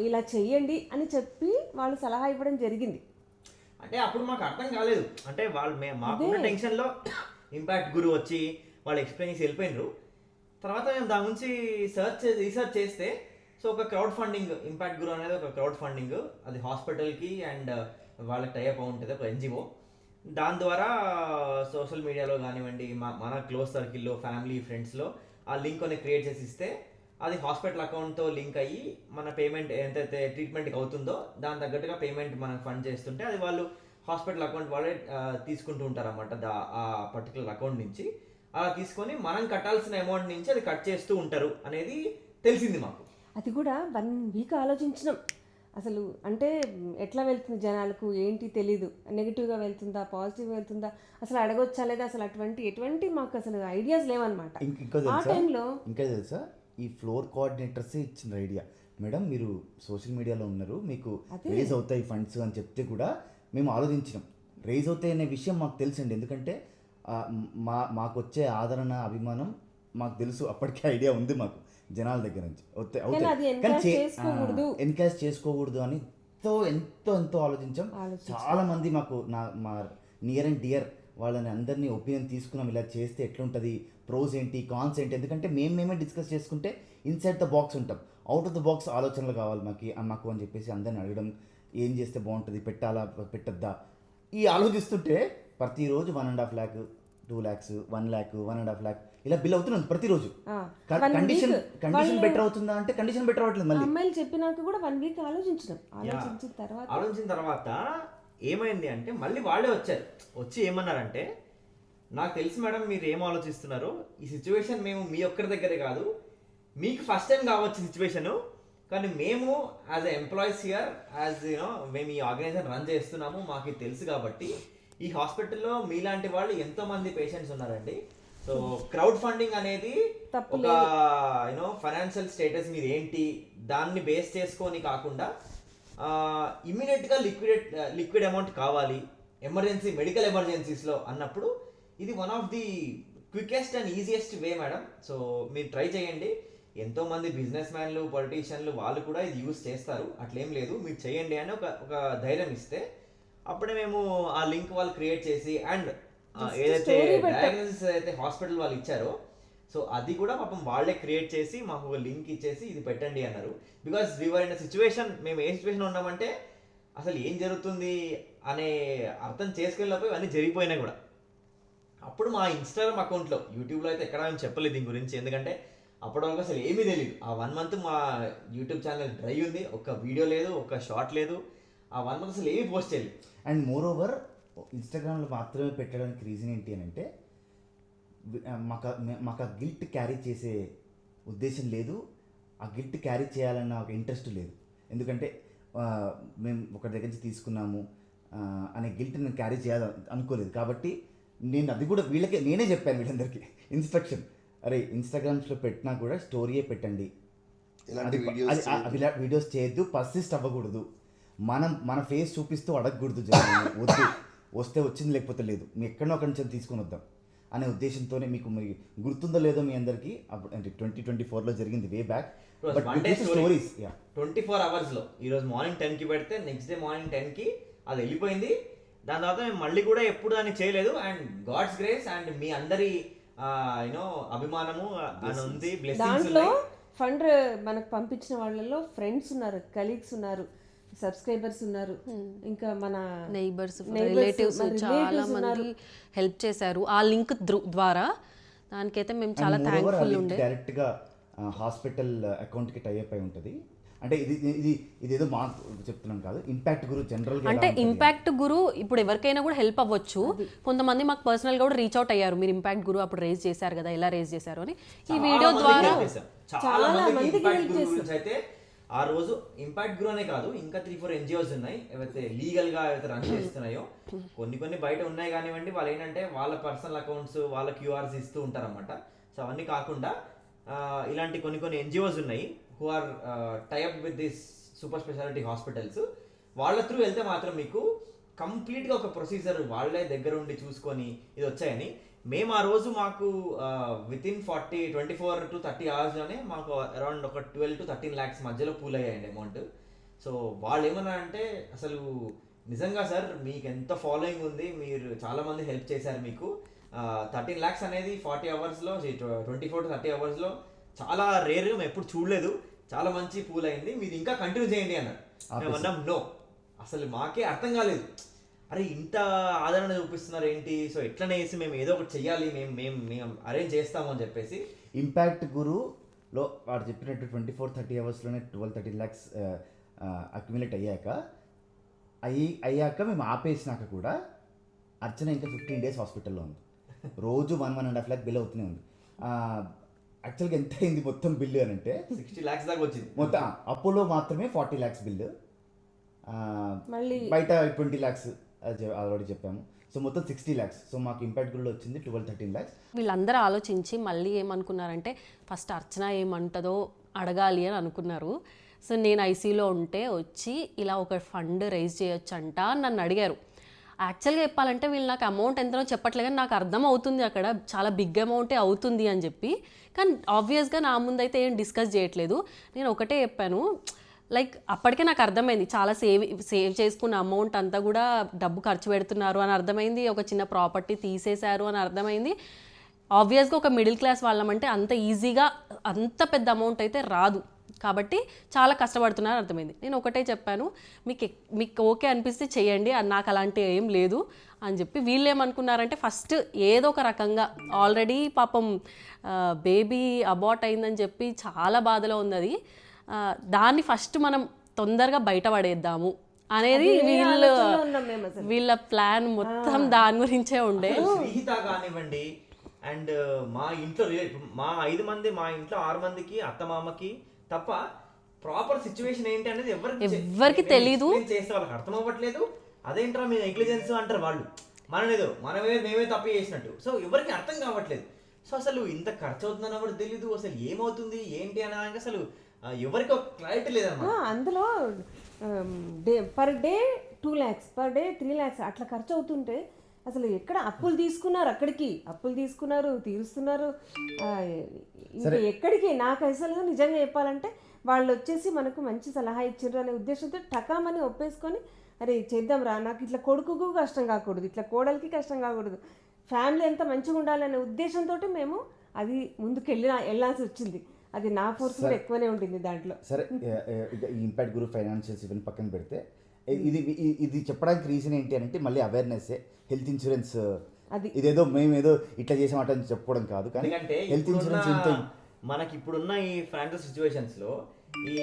[SPEAKER 1] ఇలా చెయ్యండి అని చెప్పి వాళ్ళు సలహా ఇవ్వడం జరిగింది.
[SPEAKER 5] అంటే అప్పుడు మాకు అర్థం కాలేదు, అంటే వాళ్ళు మాకున్న టెన్షన్లో ఇంపాక్ట్ గురు వచ్చి వాళ్ళు ఎక్స్ప్లెయిన్ చేసి వెళ్ళిపోయినారు. తర్వాత మేము దాని గురించి రీసెర్చ్ చేస్తే, సో ఒక క్రౌడ్ ఫండింగ్, ఇంపాక్ట్ గురు అనేది ఒక క్రౌడ్ ఫండింగ్, అది హాస్పిటల్కి అండ్ వాళ్ళకి టైఅప్ ఉంటుంది, ఒక NGO. దాని ద్వారా సోషల్ మీడియాలో కానివ్వండి, మన క్లోజ్ సర్కిల్లో ఫ్యామిలీ ఫ్రెండ్స్లో ఆ లింక్ అనేది క్రియేట్ చేసి ఇస్తే, అది హాస్పిటల్ అకౌంట్తో లింక్ అయ్యి మన పేమెంట్ ఎంతైతే ట్రీట్మెంట్కి అవుతుందో దాని తగ్గట్టుగా పేమెంట్ మనం ఫండ్ చేస్తుంటే, అది వాళ్ళు హాస్పిటల్ అకౌంట్ వాళ్ళే తీసుకుంటూ ఉంటారు అన్నమాట. ఆ పర్టికులర్ అకౌంట్ నుంచి అలా తీసుకొని మనం కట్టాల్సిన అమౌంట్ నుంచి అది కట్ చేస్తూ ఉంటారు అనేది తెలిసింది మాకు.
[SPEAKER 1] అది కూడా 1 week ఆలోచించినాం, అసలు అంటే ఎట్లా వెళ్తుంది జనాలకు ఏంటి తెలీదు, నెగిటివ్గా వెళ్తుందా పాజిటివ్గా వెళ్తుందా అసలు అడగొచ్చా లేదా, అసలు ఎటువంటి మాకు అసలు ఐడియాస్ లేవన్నమాట. ఆ టైంలో
[SPEAKER 3] ఇంకా తెలుసా, ఈ ఫ్లోర్ కోఆర్డినేటర్సే ఇచ్చిన ఐడియా, మేడం మీరు సోషల్ మీడియాలో ఉన్నారు, మీకు రేజ్ అవుతాయి ఫండ్స్ అని చెప్తే కూడా మేము ఆలోచించినాం. రేజ్ అవుతాయి అనే విషయం మాకు తెలుసండి, ఎందుకంటే మాకు వచ్చే ఆదరణ అభిమానం మాకు తెలుసు, అప్పటికే ఐడియా ఉంది మాకు జనాల దగ్గర నుంచి. ఎన్కరేజ్ చేసుకోకూడదు అని ఎంతో ఆలోచించాం. చాలా మంది మాకు మా నియర్ అండ్ డియర్ వాళ్ళని అందరినీ ఒపీనియన్ తీసుకున్నాం, ఇలా చేస్తే ఎట్లుంటుంది, ప్రోస్ ఏంటి కాన్స్ ఏంటి, ఎందుకంటే మేమే డిస్కస్ చేసుకుంటే ఇన్సైడ్ ద బాక్స్ ఉంటాం, అవుట్ ఆఫ్ ద బాక్స్ ఆలోచనలు కావాలి మాకు అని చెప్పేసి అందరిని అడగడం, ఏం చేస్తే బాగుంటుంది, పెట్టాలా పెట్టద్దా, ఈ ఆలోచిస్తుంటే ప్రతిరోజు 1.5 lakh 2 lakhs 1 lakh 1.5 lakh ఇలా బిల్ అవుతున్నాం ప్రతిరోజు. కండిషన్ బెటర్ అవుతుందా అంటే కండిషన్ బెటర్ అవ్వట్లేదు. మళ్ళీ
[SPEAKER 1] అమ్మాయిలు చెప్పినాక కూడా 1 week ఆలోచించిన తర్వాత
[SPEAKER 5] ఏమైంది అంటే, మళ్ళీ వాళ్ళే వచ్చి ఏమన్నారంటే, నాకు తెలుసు మేడం మీరు ఏం ఆలోచిస్తున్నారో. ఈ సిచ్యువేషన్ మేము మీ ఒక్కరి దగ్గరే కాదు, మీకు ఫస్ట్ టైం కావచ్చు సిచ్యువేషను, కానీ మేము as a employees here, as you know మేము ఈ ఆర్గనైజేషన్ రన్ చేస్తున్నాము, మాకు ఇది తెలుసు కాబట్టి. ఈ హాస్పిటల్లో మీలాంటి వాళ్ళు ఎంతో మంది పేషెంట్స్ ఉన్నారండి. సో క్రౌడ్ ఫండింగ్ అనేది ఒక యూనో ఫైనాన్షియల్ స్టేటస్ మీద ఏంటి దాన్ని బేస్ చేసుకొని కాకుండా ఇమ్మీడియట్గా లిక్విడ్ అమౌంట్ కావాలి ఎమర్జెన్సీ మెడికల్ ఎమర్జెన్సీస్లో అన్నప్పుడు ఇది one of the quickest and easiest way madam. So మీరు ట్రై చేయండి. ఎంతోమంది బిజినెస్ మ్యాన్లు, పొలిటీషియన్లు వాళ్ళు కూడా ఇది యూజ్ చేస్తారు, అట్లేం లేదు, మీరు చేయండి అని ఒక ధైర్యం ఇస్తే అప్పుడే మేము ఆ లింక్ వాళ్ళు క్రియేట్ చేసి అండ్ ఏదైతే డయాగ్నోసిస్ అయితే హాస్పిటల్ వాళ్ళు ఇచ్చారో సో అది కూడా పాపం వాళ్ళే క్రియేట్ చేసి మాకు ఒక లింక్ ఇచ్చేసి ఇది పెట్టండి అన్నారు. బికాస్ వీఆర్ ఇన్ సిచ్యువేషన్, మేము ఏ సిచ్యువేషన్ ఉన్నామంటే అసలు ఏం జరుగుతుంది అనే అర్థం చేసుకెళ్ళిపోయి అన్నీ జరిగిపోయినాయి కూడా. అప్పుడు మా ఇన్స్టాగ్రామ్ అకౌంట్లో, యూట్యూబ్లో అయితే ఎక్కడ మేము చెప్పలేదు దీని గురించి, ఎందుకంటే అప్పటి వరకు అసలు ఏమీ తెలియదు. ఆ 1 month మా యూట్యూబ్ ఛానల్ డ్రై ఉంది, ఒక్క వీడియో లేదు, ఒక్క షార్ట్ లేదు. ఆ 1 month అసలు ఏమీ పోస్ట్ చేయలేదు.
[SPEAKER 3] అండ్ మోర్ ఓవర్ ఇన్స్టాగ్రామ్లో మాత్రమే పెట్టడానికి రీజన్ ఏంటి అని అంటే మాకు ఆ గిల్ట్ క్యారీ చేసే ఉద్దేశం లేదు, ఆ గిల్ట్ క్యారీ చేయాలన్న ఒక ఇంట్రెస్ట్ లేదు. ఎందుకంటే మేము ఒకరి దగ్గర నుంచి తీసుకున్నాము అనే గిల్ట్ నేను క్యారీ చేయాలని అనుకోలేదు. కాబట్టి నేను అది కూడా నేనే చెప్పాను వీళ్ళందరికీ ఇన్స్ట్రక్షన్, అరే ఇన్స్టాగ్రామ్స్లో పెట్టినా కూడా స్టోరీయే పెట్టండి, వీడియోస్ చేయొద్దు, పర్సిస్ట్ అవ్వకూడదు, మన ఫేస్ చూపిస్తూ అడగకూడదు, వద్దు, వస్తే వచ్చింది లేకపోతే లేదు, మీ ఎక్కడో అక్కడి నుంచి తీసుకొని వద్దాం అనే ఉద్దేశంతోనే. మీకు మరి గుర్తుందో లేదో మీ అందరికీ, అప్పుడు అంటే 2024లో జరిగింది వే బ్యాక్. స్టోరీస్
[SPEAKER 5] 24 hours ఈరోజు మార్నింగ్ 10కి పెడితే నెక్స్ట్ డే మార్నింగ్ 10కి అది వెళ్ళిపోయింది. దాని తర్వాత మేము మళ్ళీ కూడా ఎప్పుడు దాన్ని చేయలేదు. అండ్ గాడ్స్ గ్రేస్ అండ్ మీ అందరి యూనో అభిమానము అని ఉంది, బ్లెస్సింగ్స్ ఉన్నాయి.
[SPEAKER 1] ఫండ్ మనకు పంపించిన వాళ్ళలో ఫ్రెండ్స్ ఉన్నారు, కలీగ్స్ ఉన్నారు, సబ్స్క్రైబర్స్ ఉన్నారు, ఇంకా మన
[SPEAKER 2] నైబర్స్, రిలేటివ్స్ చాలా మంది హెల్ప్ చేశారు ఆ లింక్ ద్వారా. దానికైతే మేము చాలా థ్యాంక్ఫుల్ ఉండే.
[SPEAKER 3] డైరెక్ట్గా హాస్పిటల్ అకౌంట్కి టైఅప్ అయి ఉంటుంది. అంటే ఇదేదో మా చెప్తున్నాం కాదు, ఇంపాక్ట్ గురు జనరల్
[SPEAKER 2] అంటే ఇంపాక్ట్ గురు ఇప్పుడు ఎవరికైనా కూడా హెల్ప్ అవ్వచ్చు. కొంతమంది మాకు పర్సనల్గా కూడా రీచ్ అవుట్ అయ్యారు, మీరు ఇంపాక్ట్ గురు అప్పుడు రేజ్ చేశారు కదా, ఎలా రేజ్ చేశారు అని. ఈ వీడియో ద్వారా
[SPEAKER 5] చాలా మందికి ఇంపాక్ట్ గురు గురించి అయితే ఆ రోజు ఇంపాక్ట్ గురు అనే కాదు, ఇంకా 3-4 NGOs ఉన్నాయి ఏవైతే లీగల్గా ఏవైతే రన్ చేస్తున్నాయో. కొన్ని బయట ఉన్నాయి కానివ్వండి, వాళ్ళు ఏంటంటే వాళ్ళ పర్సనల్ అకౌంట్స్, వాళ్ళ QRs ఇస్తూ ఉంటారన్నమాట. సో అవన్నీ కాకుండా ఇలాంటి కొన్ని NGOs ఉన్నాయి who are tie up with this super speciality hospitals. వాళ్ళ త్రూ వెళ్తే మాత్రం మీకు కంప్లీట్గా ఒక ప్రొసీజర్ వాళ్ళే దగ్గర ఉండి చూసుకొని ఇది వచ్చాయని. మేము ఆ రోజు మాకు వితిన్ 24 to 30 hours మాకు అరౌండ్ ఒక 12 to 13 lakhs మధ్యలో పూల్ అయ్యాయండి అమౌంట్. సో వాళ్ళు ఏమన్నా అంటే అసలు నిజంగా సార్ మీకు ఎంత ఫాలోయింగ్ ఉంది, మీరు చాలామంది హెల్ప్ చేశారు, మీకు 13 lakhs అనేది 40 hours 24 to 30 hours చాలా రేర్గా మేము ఎప్పుడు చూడలేదు, చాలా మంచి పూల్ అయింది, మీరు ఇంకా కంటిన్యూ చేయండి అన్నారు. మేము అన్నాం నో, అసలు మాకే అర్థం కాలేదు, అరే ఇంత ఆదరణ చూపిస్తున్నారు ఏంటి, సో ఎట్లనే వేసి మేము ఏదో ఒకటి చెయ్యాలి, మేము అరేంజ్ చేస్తాము అని చెప్పేసి.
[SPEAKER 3] ఇంపాక్ట్ గురులో వాడు చెప్పినట్టు 24-30 hours 12-13 lakhs అక్యుములేట్ అయ్యాక మేము ఆపేసినాక కూడా అర్చన ఇంకా 15 days హాస్పిటల్లో ఉంది. రోజు 1.5 lakh బిల్ అవుతూనే ఉంది. యాక్చువల్గా ఎంత అయింది మొత్తం బిల్లు అని అంటే
[SPEAKER 5] 60 lakhs దాకా వచ్చింది
[SPEAKER 3] మొత్తం. అపోలో మాత్రమే 40 lakhs బిల్లు, బయట 20 lakhs ఆల్రెడీ చెప్పాము. సో మొత్తం 60 lakhs. సో మాకు ఇంపాక్ట్ గురిలో వచ్చింది 12-13 lakhs.
[SPEAKER 2] వీళ్ళందరూ ఆలోచించి మళ్ళీ ఏమనుకున్నారంటే ఫస్ట్ అర్చన ఏమంటుందో అడగాలి అని అనుకున్నారు. సో నేను ఐసీయూలో ఉంటే వచ్చి ఇలా ఒక ఫండ్ రైజ్ చేయొచ్చు అంట నన్ను అడిగారు. యాక్చువల్గా చెప్పాలంటే వీళ్ళు నాకు అమౌంట్ ఎంతనో చెప్పట్లేదు, కానీ నాకు అర్థం అవుతుంది అక్కడ చాలా బిగ్ అమౌంటే అవుతుంది అని చెప్పి. కానీ ఆబ్వియస్గా నా ముందైతే ఏం డిస్కస్ చేయట్లేదు. నేను ఒకటే చెప్పాను, లైక్ అప్పటికే నాకు అర్థమైంది చాలా సేవ్ చేసుకున్న అమౌంట్ అంతా కూడా డబ్బు ఖర్చు పెడుతున్నారు అని అర్థమైంది, ఒక చిన్న ప్రాపర్టీ తీసేశారు అని అర్థమైంది. ఆబ్వియస్గా ఒక మిడిల్ క్లాస్ వాళ్ళమంటే అంత ఈజీగా అంత పెద్ద అమౌంట్ అయితే రాదు, కాబట్టి చాలా కష్టపడుతున్నారు అర్థమైంది. నేను ఒకటే చెప్పాను, మీకు ఓకే అనిపిస్తే చేయండి, నాకు అలాంటి ఏం లేదు అని చెప్పి. వీళ్ళు ఏమనుకున్నారంటే ఫస్ట్ ఏదో ఒక రకంగా ఆల్రెడీ పాపం బేబీ అబార్ట్ అయిందని చెప్పి చాలా బాధలో ఉంది అది, దాన్ని ఫస్ట్ మనం తొందరగా బయటపడేద్దాము అనేది
[SPEAKER 1] అదే ఆలోచనలో ఉన్నాం మేము అసలు.
[SPEAKER 2] వీళ్ళ ప్లాన్ మొత్తం దాని గురించే ఉండే.
[SPEAKER 5] శ్రీహిత కానివ్వండి అండ్ మా ఇంట్లో మా 5 మంది, మా ఇంట్లో 6 మందికి అత్తమామకి తప్ప ప్రాపర్ సిచ్యువేషన్ ఏంటి అనేది
[SPEAKER 2] ఎవ్వరికి తెలీదు.
[SPEAKER 5] చేస్తే వాళ్ళకి అర్థం అవ్వట్లేదు. అదేంట్రా మీ నెగ్లిజెన్స్ అంటారు వాళ్ళు, మనలేదు మేమే తప్పు చేసినట్టు. సో ఎవరికి అర్థం కావట్లేదు. సో అసలు ఇంత ఖర్చు అవుతుందని కూడా తెలీదు, అసలు ఏమవుతుంది ఏంటి అనడానికి అసలు ఎవరికి ఒక క్లారిటీ లేదన్నమాట.
[SPEAKER 1] అందులో per day 2 lakhs, per day 3 lakhs అట్లా ఖర్చు అవుతుంటే అసలు ఎక్కడ అప్పులు తీసుకున్నారు, అక్కడికి అప్పులు తీసుకున్నారు, తీరుస్తున్నారు. ఇంకా ఎక్కడికి నాకు అసలు నిజంగా చెప్పాలంటే వాళ్ళు వచ్చేసి మనకు మంచి సలహా ఇచ్చారు అనే ఉద్దేశంతో టకామని ఒప్పేసుకొని అరే చేద్దాం రా, నాకు ఇట్లా కొడుకుకు కష్టం కాకూడదు, ఇట్లా కోడలికి కష్టం కాకూడదు, ఫ్యామిలీ ఎంత మంచిగా ఉండాలనే ఉద్దేశంతో మేము అది ముందుకు వెళ్ళాల్సి వచ్చింది. అది నా ఫోర్స్ కూడా ఎక్కువనే ఉంటుంది దాంట్లో.
[SPEAKER 3] సరే, ఈ ఇంపాక్ట్ గ్రూప్ ఫైనాన్షియల్స్ ఇవన్నీ పక్కన పెడితే ఇది చెప్పడానికి రీజన్ ఏంటి అంటే మళ్ళీ అవేర్నెస్, హెల్త్ ఇన్సూరెన్స్. ఇదేదో మేమేదో ఇట్లా చేసామట అని చెప్పుకోవడం కాదు, కానీ
[SPEAKER 5] ఎందుకంటే
[SPEAKER 3] హెల్త్ ఇన్సూరెన్స్ ఇంత
[SPEAKER 5] మనకి ఇప్పుడున్న ఈ ఫైనాన్షియల్ సిచ్యువేషన్స్ లో ఈ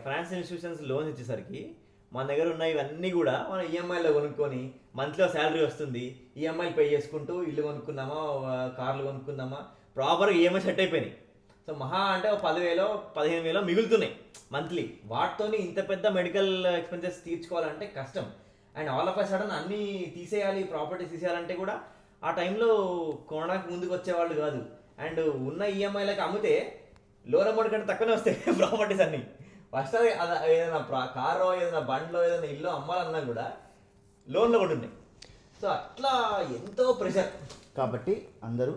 [SPEAKER 5] ఫైనాన్షియల్ ఇన్స్టిట్యూషన్స్ లోన్స్ ఇచ్చేసరికి మన దగ్గర ఉన్న ఇవన్నీ కూడా మనం ఈఎంఐలో కొనుక్కొని మంత్లో శాలరీ వస్తుంది, ఈఎంఐలు పే చేసుకుంటూ ఇల్లు కొనుక్కున్నామా, కార్లు కొనుక్కుందామా, ప్రాపర్గా ఈఎంఐ సెట్ అయిపోయినాయి. సో మహా అంటే 10,000 15,000 మిగులుతున్నాయి మంత్లీ. వాటితోని ఇంత పెద్ద మెడికల్ ఎక్స్పెన్సెస్ తీర్చుకోవాలంటే కష్టం. And all of a sudden అన్నీ తీసేయాలి, ప్రాపర్టీస్ తీసేయాలంటే కూడా ఆ టైంలో కొనడానికి ముందుకు వచ్చేవాళ్ళు కాదు. అండ్ ఉన్న ఈఎంఐలకు అమ్మితే లోన్ అమౌంట్ కంటే తక్కువనే వస్తాయి ప్రాపర్టీస్ అన్నీ. ఫస్ట్ అది ఏదైనా కారో ఏదైనా బండ్లో ఏదైనా ఇల్లు అమ్మాలన్నా కూడా లోన్లో కూడా ఉన్నాయి. సో అట్లా ఎంతో ప్రెషర్.
[SPEAKER 3] కాబట్టి అందరూ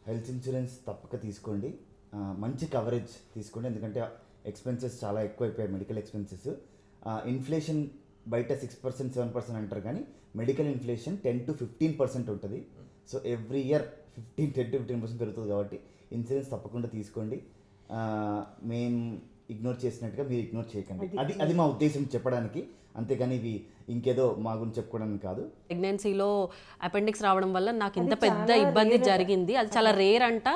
[SPEAKER 3] హెల్త్ ఇన్సూరెన్స్ తప్పక తీసుకోండి, మంచి కవరేజ్ తీసుకోండి. ఎందుకంటే ఎక్స్పెన్సెస్ చాలా ఎక్కువైపోయాయి, మెడికల్ ఎక్స్పెన్సెస్. ఇన్ఫ్లేషన్ బయట 6% 7% అంటారు, కానీ మెడికల్ ఇన్ఫ్లేషన్ 10 to 15% ఉంటుంది. సో ఎవ్రీ ఇయర్ 10 to 15% పెరుగుతుంది. కాబట్టి ఇన్సూరెన్స్ తప్పకుండా తీసుకోండి. మేము ఇగ్నోర్ చేసినట్టుగా మీరు ఇగ్నోర్ చేయకండి. అది మా ఉద్దేశం చెప్పడానికి, అంతేగాని ఇవి ఇంకేదో మా గురించి చెప్పుకోవడానికి కాదు.
[SPEAKER 2] ప్రెగ్నెన్సీలో అపెండిక్స్ రావడం వల్ల నాకు ఇంత పెద్ద ఇబ్బంది జరిగింది. అది చాలా రేర్ అంట.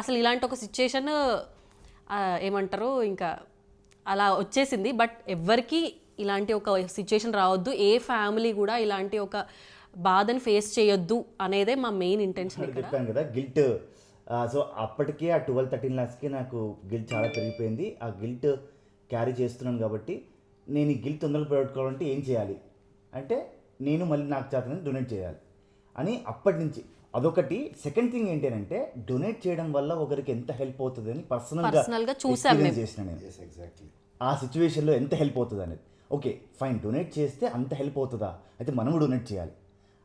[SPEAKER 2] అసలు ఇలాంటి ఒక సిచ్యుయేషన్ ఏమంటారు ఇంకా అలా వచ్చేసింది. బట్ ఎవ్వరికి ఇలాంటి ఒక సిచ్యుయేషన్ రావద్దు, ఏ ఫ్యామిలీ కూడా ఇలాంటి ఒక బాధని ఫేస్ చేయొద్దు అనేదే మా మెయిన్ ఇంటెన్షన్.
[SPEAKER 3] చెప్పాను కదా గిల్ట్. సో అప్పటికే ఆ 12-13 lakhsకి నాకు గిల్ట్ చాలా పెరిగిపోయింది. ఆ గిల్ట్ క్యారీ చేస్తున్నాను కాబట్టి నేను ఈ గిల్ట్ తొందరగా పెట్టుకోవాలంటే ఏం చేయాలి అంటే నేను మళ్ళీ నాకు చేతనే డొనేట్ చేయాలి అని అప్పటి నుంచి అదొకటి. సెకండ్ థింగ్ ఏంటి అంటే డొనేట్ చేయడం వల్ల ఒకరికి ఎంత హెల్ప్ అవుతుంది అని పర్సనల్గా చేసిన నేను ఆ సిచ్యువేషన్లో ఎంత హెల్ప్ అవుతుంది అనేది. ఓకే ఫైన్, డొనేట్ చేస్తే అంత హెల్ప్ అవుతుందా, అయితే మనము డొనేట్ చేయాలి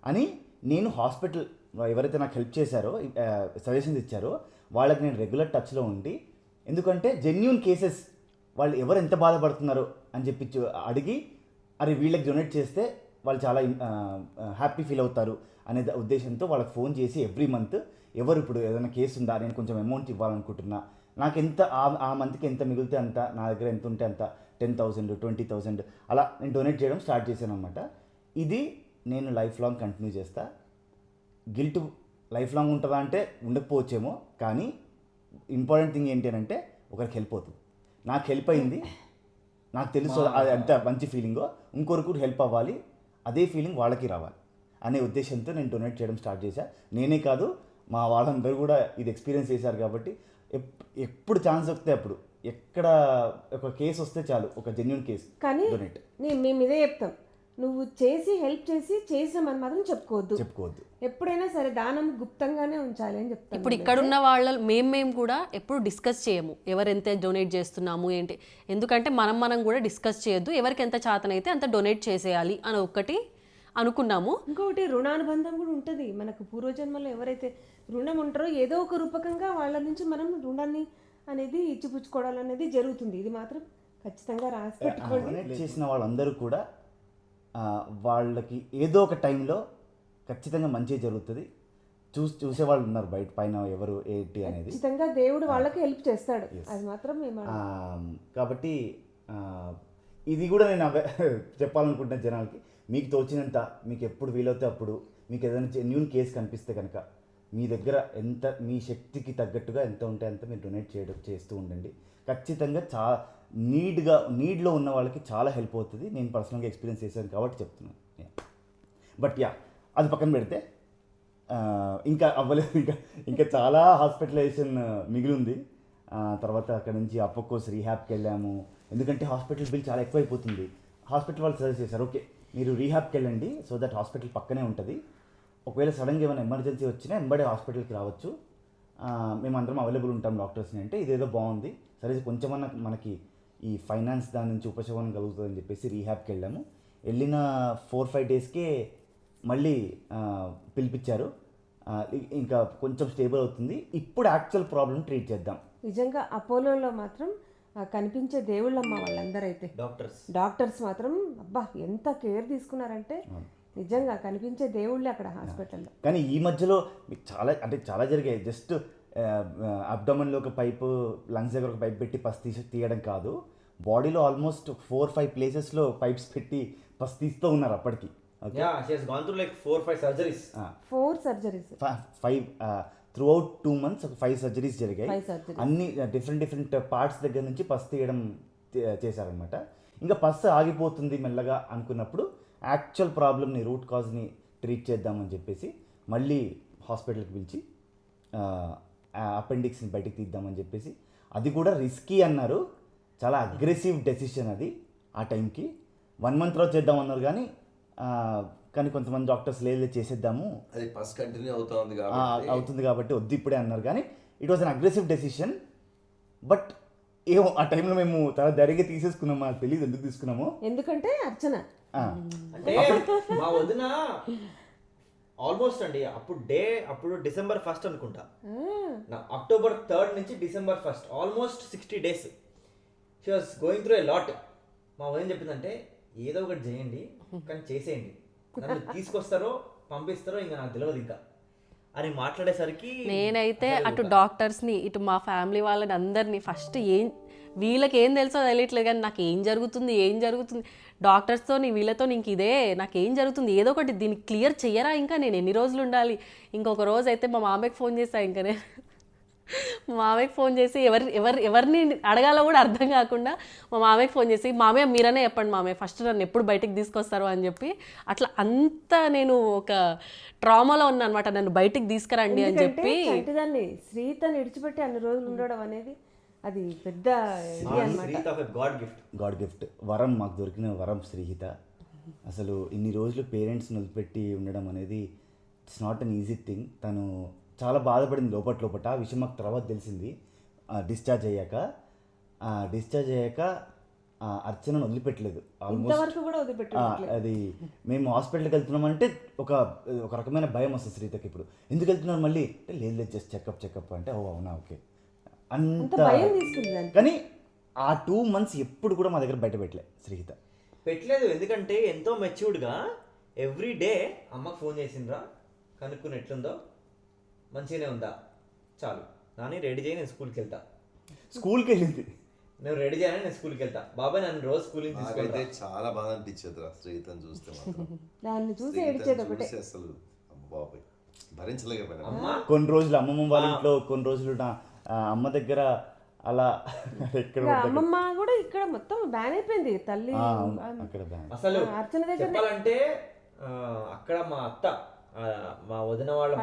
[SPEAKER 3] అని నేను హాస్పిటల్ ఎవరైతే నాకు హెల్ప్ చేశారో, సజెషన్స్ ఇచ్చారో వాళ్ళకి నేను రెగ్యులర్ టచ్లో ఉండి, ఎందుకంటే జెన్యూన్ కేసెస్ వాళ్ళు ఎవరు ఎంత బాధపడుతున్నారో అని చెప్పి అడిగి అరే వీళ్ళకి డొనేట్ చేస్తే వాళ్ళు చాలా హ్యాపీ ఫీల్ అవుతారు అనే ఉద్దేశంతో వాళ్ళకి ఫోన్ చేసి ఎవ్రీ మంత్ ఎవరు ఇప్పుడు ఏదైనా కేసు ఉందా, నేను కొంచెం అమౌంట్ ఇవ్వాలనుకుంటున్నా, నాకు ఎంత ఆ మంత్కి ఎంత మిగిలితే అంత, నా దగ్గర ఎంత ఉంటే అంత 10,000 20,000 అలా నేను డొనేట్ చేయడం స్టార్ట్ చేశాను అనమాట. ఇది నేను లైఫ్ లాంగ్ కంటిన్యూ చేస్తా. గిల్ట్ లైఫ్ లాంగ్ ఉంటుందా అంటే ఉండకపోవచ్చేమో, కానీ ఇంపార్టెంట్ థింగ్ ఏంటి అంటే ఒకరికి హెల్ప్ అవుతుంది. నాకు హెల్ప్ అయింది, నాకు తెలుసు అది ఎంత మంచి ఫీలింగో, ఇంకొకరికి కూడా హెల్ప్ అవ్వాలి, అదే ఫీలింగ్ వాళ్ళకి రావాలి అనే ఉద్దేశంతో నేను డొనేట్ చేయడం స్టార్ట్ చేశాను. నేనే కాదు మా వాళ్ళందరూ కూడా ఇది ఎక్స్పీరియన్స్ చేశారు. కాబట్టి ఎప్పుడు ఛాన్స్ దొరికితే అప్పుడు, ఎక్కడ ఒక కేసు వస్తే చాలు, ఒక జెన్యూన్ కేసు
[SPEAKER 1] కానీ
[SPEAKER 3] డొనేట్
[SPEAKER 1] మేము ఇదే చెప్తాం, నువ్వు చేసి హెల్ప్ చేసామని మాత్రం చెప్పుకోవద్దు. ఎప్పుడైనా సరే దానం గుప్తంగానే ఉంచాలి అని చెప్తాను.
[SPEAKER 2] ఇప్పుడు ఇక్కడ ఉన్న వాళ్ళ మేము కూడా ఎప్పుడు డిస్కస్ చేయము ఎవరు ఎంత డొనేట్ చేస్తున్నాము ఏంటి, ఎందుకంటే మనం కూడా డిస్కస్ చేయొద్దు, ఎవరికి ఎంత చేతనైతే అంత డొనేట్ చేసేయాలి అని ఒక్కటి అనుకున్నాము.
[SPEAKER 1] ఇంకొకటి రుణానుబంధం కూడా ఉంటుంది మనకు. పూర్వజన్మలో ఎవరైతే రుణం ఉంటారో ఏదో ఒక రూపకంగా వాళ్ళ నుంచి మనం రుణాన్ని అనేది ఇచ్చిపుచ్చుకోవడం అనేది జరుగుతుంది. ఇది మాత్రం ఖచ్చితంగా రాసి పెట్టుకోండి.
[SPEAKER 3] డొనేట్ చేసిన వాళ్ళందరూ కూడా వాళ్ళకి ఏదో ఒక టైంలో ఖచ్చితంగా మంచి జరుగుతుంది. చూసేవాళ్ళు ఉన్నారు బయట పైన ఎవరు ఏంటి అనేది.
[SPEAKER 1] ఖచ్చితంగా దేవుడు వాళ్ళకి హెల్ప్ చేస్తాడు, అది మాత్రం మేము.
[SPEAKER 3] కాబట్టి ఇది కూడా నేను చెప్పాలనుకుంటున్న జనాలకి, మీకు తోచినంత, మీకు ఎప్పుడు వీలవుతే అప్పుడు, మీకు ఏదైనా జెన్యూన్ కేసు కనిపిస్తే కనుక మీ దగ్గర ఎంత మీ శక్తికి తగ్గట్టుగా ఎంత ఉంటే అంత మీరు డొనేట్ చేస్తూ ఉండండి. ఖచ్చితంగా నీడ్లో ఉన్న వాళ్ళకి చాలా హెల్ప్ అవుతుంది. నేను పర్సనల్గా ఎక్స్పీరియన్స్ చేశాను కాబట్టి చెప్తున్నాను. బట్ అది పక్కన పెడితే ఇంకా అవ్వలేదు, ఇంకా చాలా హాస్పిటలైజేషన్ మిగిలి ఉంది. తర్వాత అక్కడ నుంచి అపోకోస్ రీహాబ్కి వెళ్ళాము. ఎందుకంటే హాస్పిటల్ బిల్ చాలా ఎక్కువైపోతుంది. హాస్పిటల్ వాళ్ళు సజెస్ట్ చేశారు, ఓకే మీరు రీహాబ్కి వెళ్ళండి, సో దట్ హాస్పిటల్ పక్కనే ఉంటుంది, ఒకవేళ సడన్గా ఏమైనా ఎమర్జెన్సీ వచ్చినా ఎంబడే హాస్పిటల్కి రావచ్చు, మేమందరం అవైలబుల్ ఉంటాం డాక్టర్స్ని. అంటే ఇదేదో బాగుంది, సరే కొంచెమన్నా మనకి ఈ ఫైనాన్స్ దాని నుంచి ఉపశమనం కలుగుతుందని చెప్పేసి రీహాబ్కి వెళ్ళాము. వెళ్ళిన 4-5 డేస్కే మళ్ళీ పిలిపించారు, ఇంకా కొంచెం స్టేబుల్ అవుతుంది, ఇప్పుడు యాక్చువల్ ప్రాబ్లమ్ ట్రీట్ చేద్దాం.
[SPEAKER 1] నిజంగా అపోలోలో మాత్రం కనిపించే దేవుళ్ళమ్మ వాళ్ళందరైతే డాక్టర్స్ మాత్రం అబ్బా ఎంత కేర్ తీసుకున్నారంటే నిజంగా కనిపించే దేవుళ్ళే అక్కడ హాస్పిటల్లో.
[SPEAKER 3] కానీ ఈ మధ్యలో మీకు చాలా జరిగాయి. జస్ట్ అబ్డమన్లో ఒక పైపు, లంగ్స్ దగ్గర ఒక పైప్ పెట్టి పస్ తీయడం కాదు, బాడీలో ఆల్మోస్ట్ 4-5 ప్లేసెస్లో పైప్స్ పెట్టి పస్ తీస్తూ ఉన్నారు అప్పటికి.
[SPEAKER 5] four, 5 surgeries.
[SPEAKER 1] 4 surgeries,
[SPEAKER 3] 5 throughout 2 months ఒక 5 సర్జరీస్ జరిగాయి.
[SPEAKER 1] 5 surgeries.
[SPEAKER 3] అన్ని డిఫరెంట్ పార్ట్స్ దగ్గర నుంచి పస్ తీయడం చేశారనమాట. ఇంకా పస్ ఆగిపోతుంది మెల్లగా అనుకున్నప్పుడు యాక్చువల్ ప్రాబ్లమ్ని, రూట్ కాజ్ని ట్రీట్ చేద్దామని చెప్పేసి మళ్ళీ హాస్పిటల్కి పిలిచి అపెండిక్స్ని బయటికి తీద్దామని చెప్పేసి, అది కూడా రిస్కీ అన్నారు, చాలా అగ్రెసివ్ డెసిషన్ అది. ఆ టైంకి 1 month తర్వాత చేద్దామన్నారు, కానీ కొంతమంది డాక్టర్స్ లేదు చేసేద్దాము,
[SPEAKER 4] అది ఫస్ట్ కంటిన్యూ
[SPEAKER 3] అవుతుంది కాబట్టి వద్దు ఇప్పుడే అన్నారు. కానీ it was an aggressive decision. But ఏమో ఆ టైంలో మేము చాలా ధైర్యంగా తీసేసుకున్నాము, మాకు తెలియదు ఎందుకు తీసుకున్నాము.
[SPEAKER 1] ఎందుకంటే అర్చన
[SPEAKER 5] అంటే మా వదిన ఆల్మోస్ట్ అండి అప్పుడు December 1st అనుకుంటా, October 3rd నుంచి December 1st almost 60 days she was going through a lot. మా వదిన చెప్పిందంటే ఏదో ఒకటి చేయండి కానీ చేసేయండి, నన్ను తీసుకొస్తారో పంపిస్తారో ఇంకా నాకు తెలియదు ఇంకా అని మాట్లాడేసరికి
[SPEAKER 2] నేనైతే అటు డాక్టర్స్ని ఇటు మా ఫ్యామిలీ వాళ్ళని అందరినీ ఫస్ట్ వీళ్ళకి ఏం తెలుసో తెలియట్లేదు, కానీ నాకు ఏం జరుగుతుంది డాక్టర్స్తో వీళ్ళతో ఇంక ఇదే నాకేం జరుగుతుంది, ఏదో ఒకటి దీన్ని క్లియర్ చెయ్యరా, ఇంకా నేను ఎన్ని రోజులు ఉండాలి. ఇంకొక రోజు అయితే మా మామయ్యకి ఫోన్ చేశా, ఇంకా నేను మా మామయ్యకి ఫోన్ చేసి ఎవరిని అడగాలో కూడా అర్థం కాకుండా మా మామయ్యకి ఫోన్ చేసి, మామయ్య మీరనే చెప్పండి మామయ్య ఫస్ట్ నన్ను ఎప్పుడు బయటకు తీసుకొస్తారు అని చెప్పి, అట్లా అంతా నేను ఒక ట్రామాలో ఉన్నా అనమాట, నన్ను బయటికి తీసుకురండి అని చెప్పి.
[SPEAKER 1] దాన్ని శ్రీతని విడిచిపెట్టి అన్ని రోజులు ఉండడం అనేది అది పెద్ద
[SPEAKER 3] గాడ్ గిఫ్ట్ వరం, మాకు దొరికిన వరం శ్రీహిత. అసలు ఇన్ని రోజులు పేరెంట్స్ని వదిలిపెట్టి ఉండడం అనేది it's not an easy thing. తను చాలా బాధపడింది లోపల. ఆ విషయం మాకు తర్వాత తెలిసింది డిశ్చార్జ్ అయ్యాక. అర్చనను వదిలిపెట్టలేదు ఆల్మోస్ట్. అది మేము హాస్పిటల్కి వెళ్తున్నామంటే ఒక రకమైన భయం వస్తుంది శ్రీతకి. ఇప్పుడు ఎందుకు వెళ్తున్నారు మళ్ళీ అంటే, లేదు జస్ట్ చెకప్ అంటే, ఓ అవునా ఓకే అంత. కానీ ఆ 2 months ఎప్పుడు కూడా మా దగ్గర బయట శ్రీహిత
[SPEAKER 5] పెట్టలేదు. ఎందుకంటే ఎంతో మెచ్యూర్డ్గా ఎవ్రీ డే అమ్మకు ఫోన్ చేసిండ్రా, కనుక్కుని ఎట్లుందో, మంచిగానే ఉందా, చాలు నాని రెడీ చేయి నేను స్కూల్కి వెళ్ళింది, నువ్వు రెడీ చేయని నేను స్కూల్కి వెళ్తా, బాబాయ్ నన్ను రోజు స్కూల్కి తీసుకెళ్తే.
[SPEAKER 4] చాలా బాధ అనిపించేది రా శ్రీతను చూస్తే అసలు బాబాయ్ భరించలేకపోయినా.
[SPEAKER 3] కొన్ని రోజులు అమ్మమ్మ వాళ్ళ ఇంట్లో, కొన్ని రోజులు నా అమ్మ దగ్గర, అలా
[SPEAKER 1] అమ్మమ్మ కూడా ఇక్కడ మొత్తం బ్యాన్ అయిపోయింది తల్లి.
[SPEAKER 5] అసలు చెప్పాలంటే అక్కడ మా అత్త, మా వదిన వాళ్ళ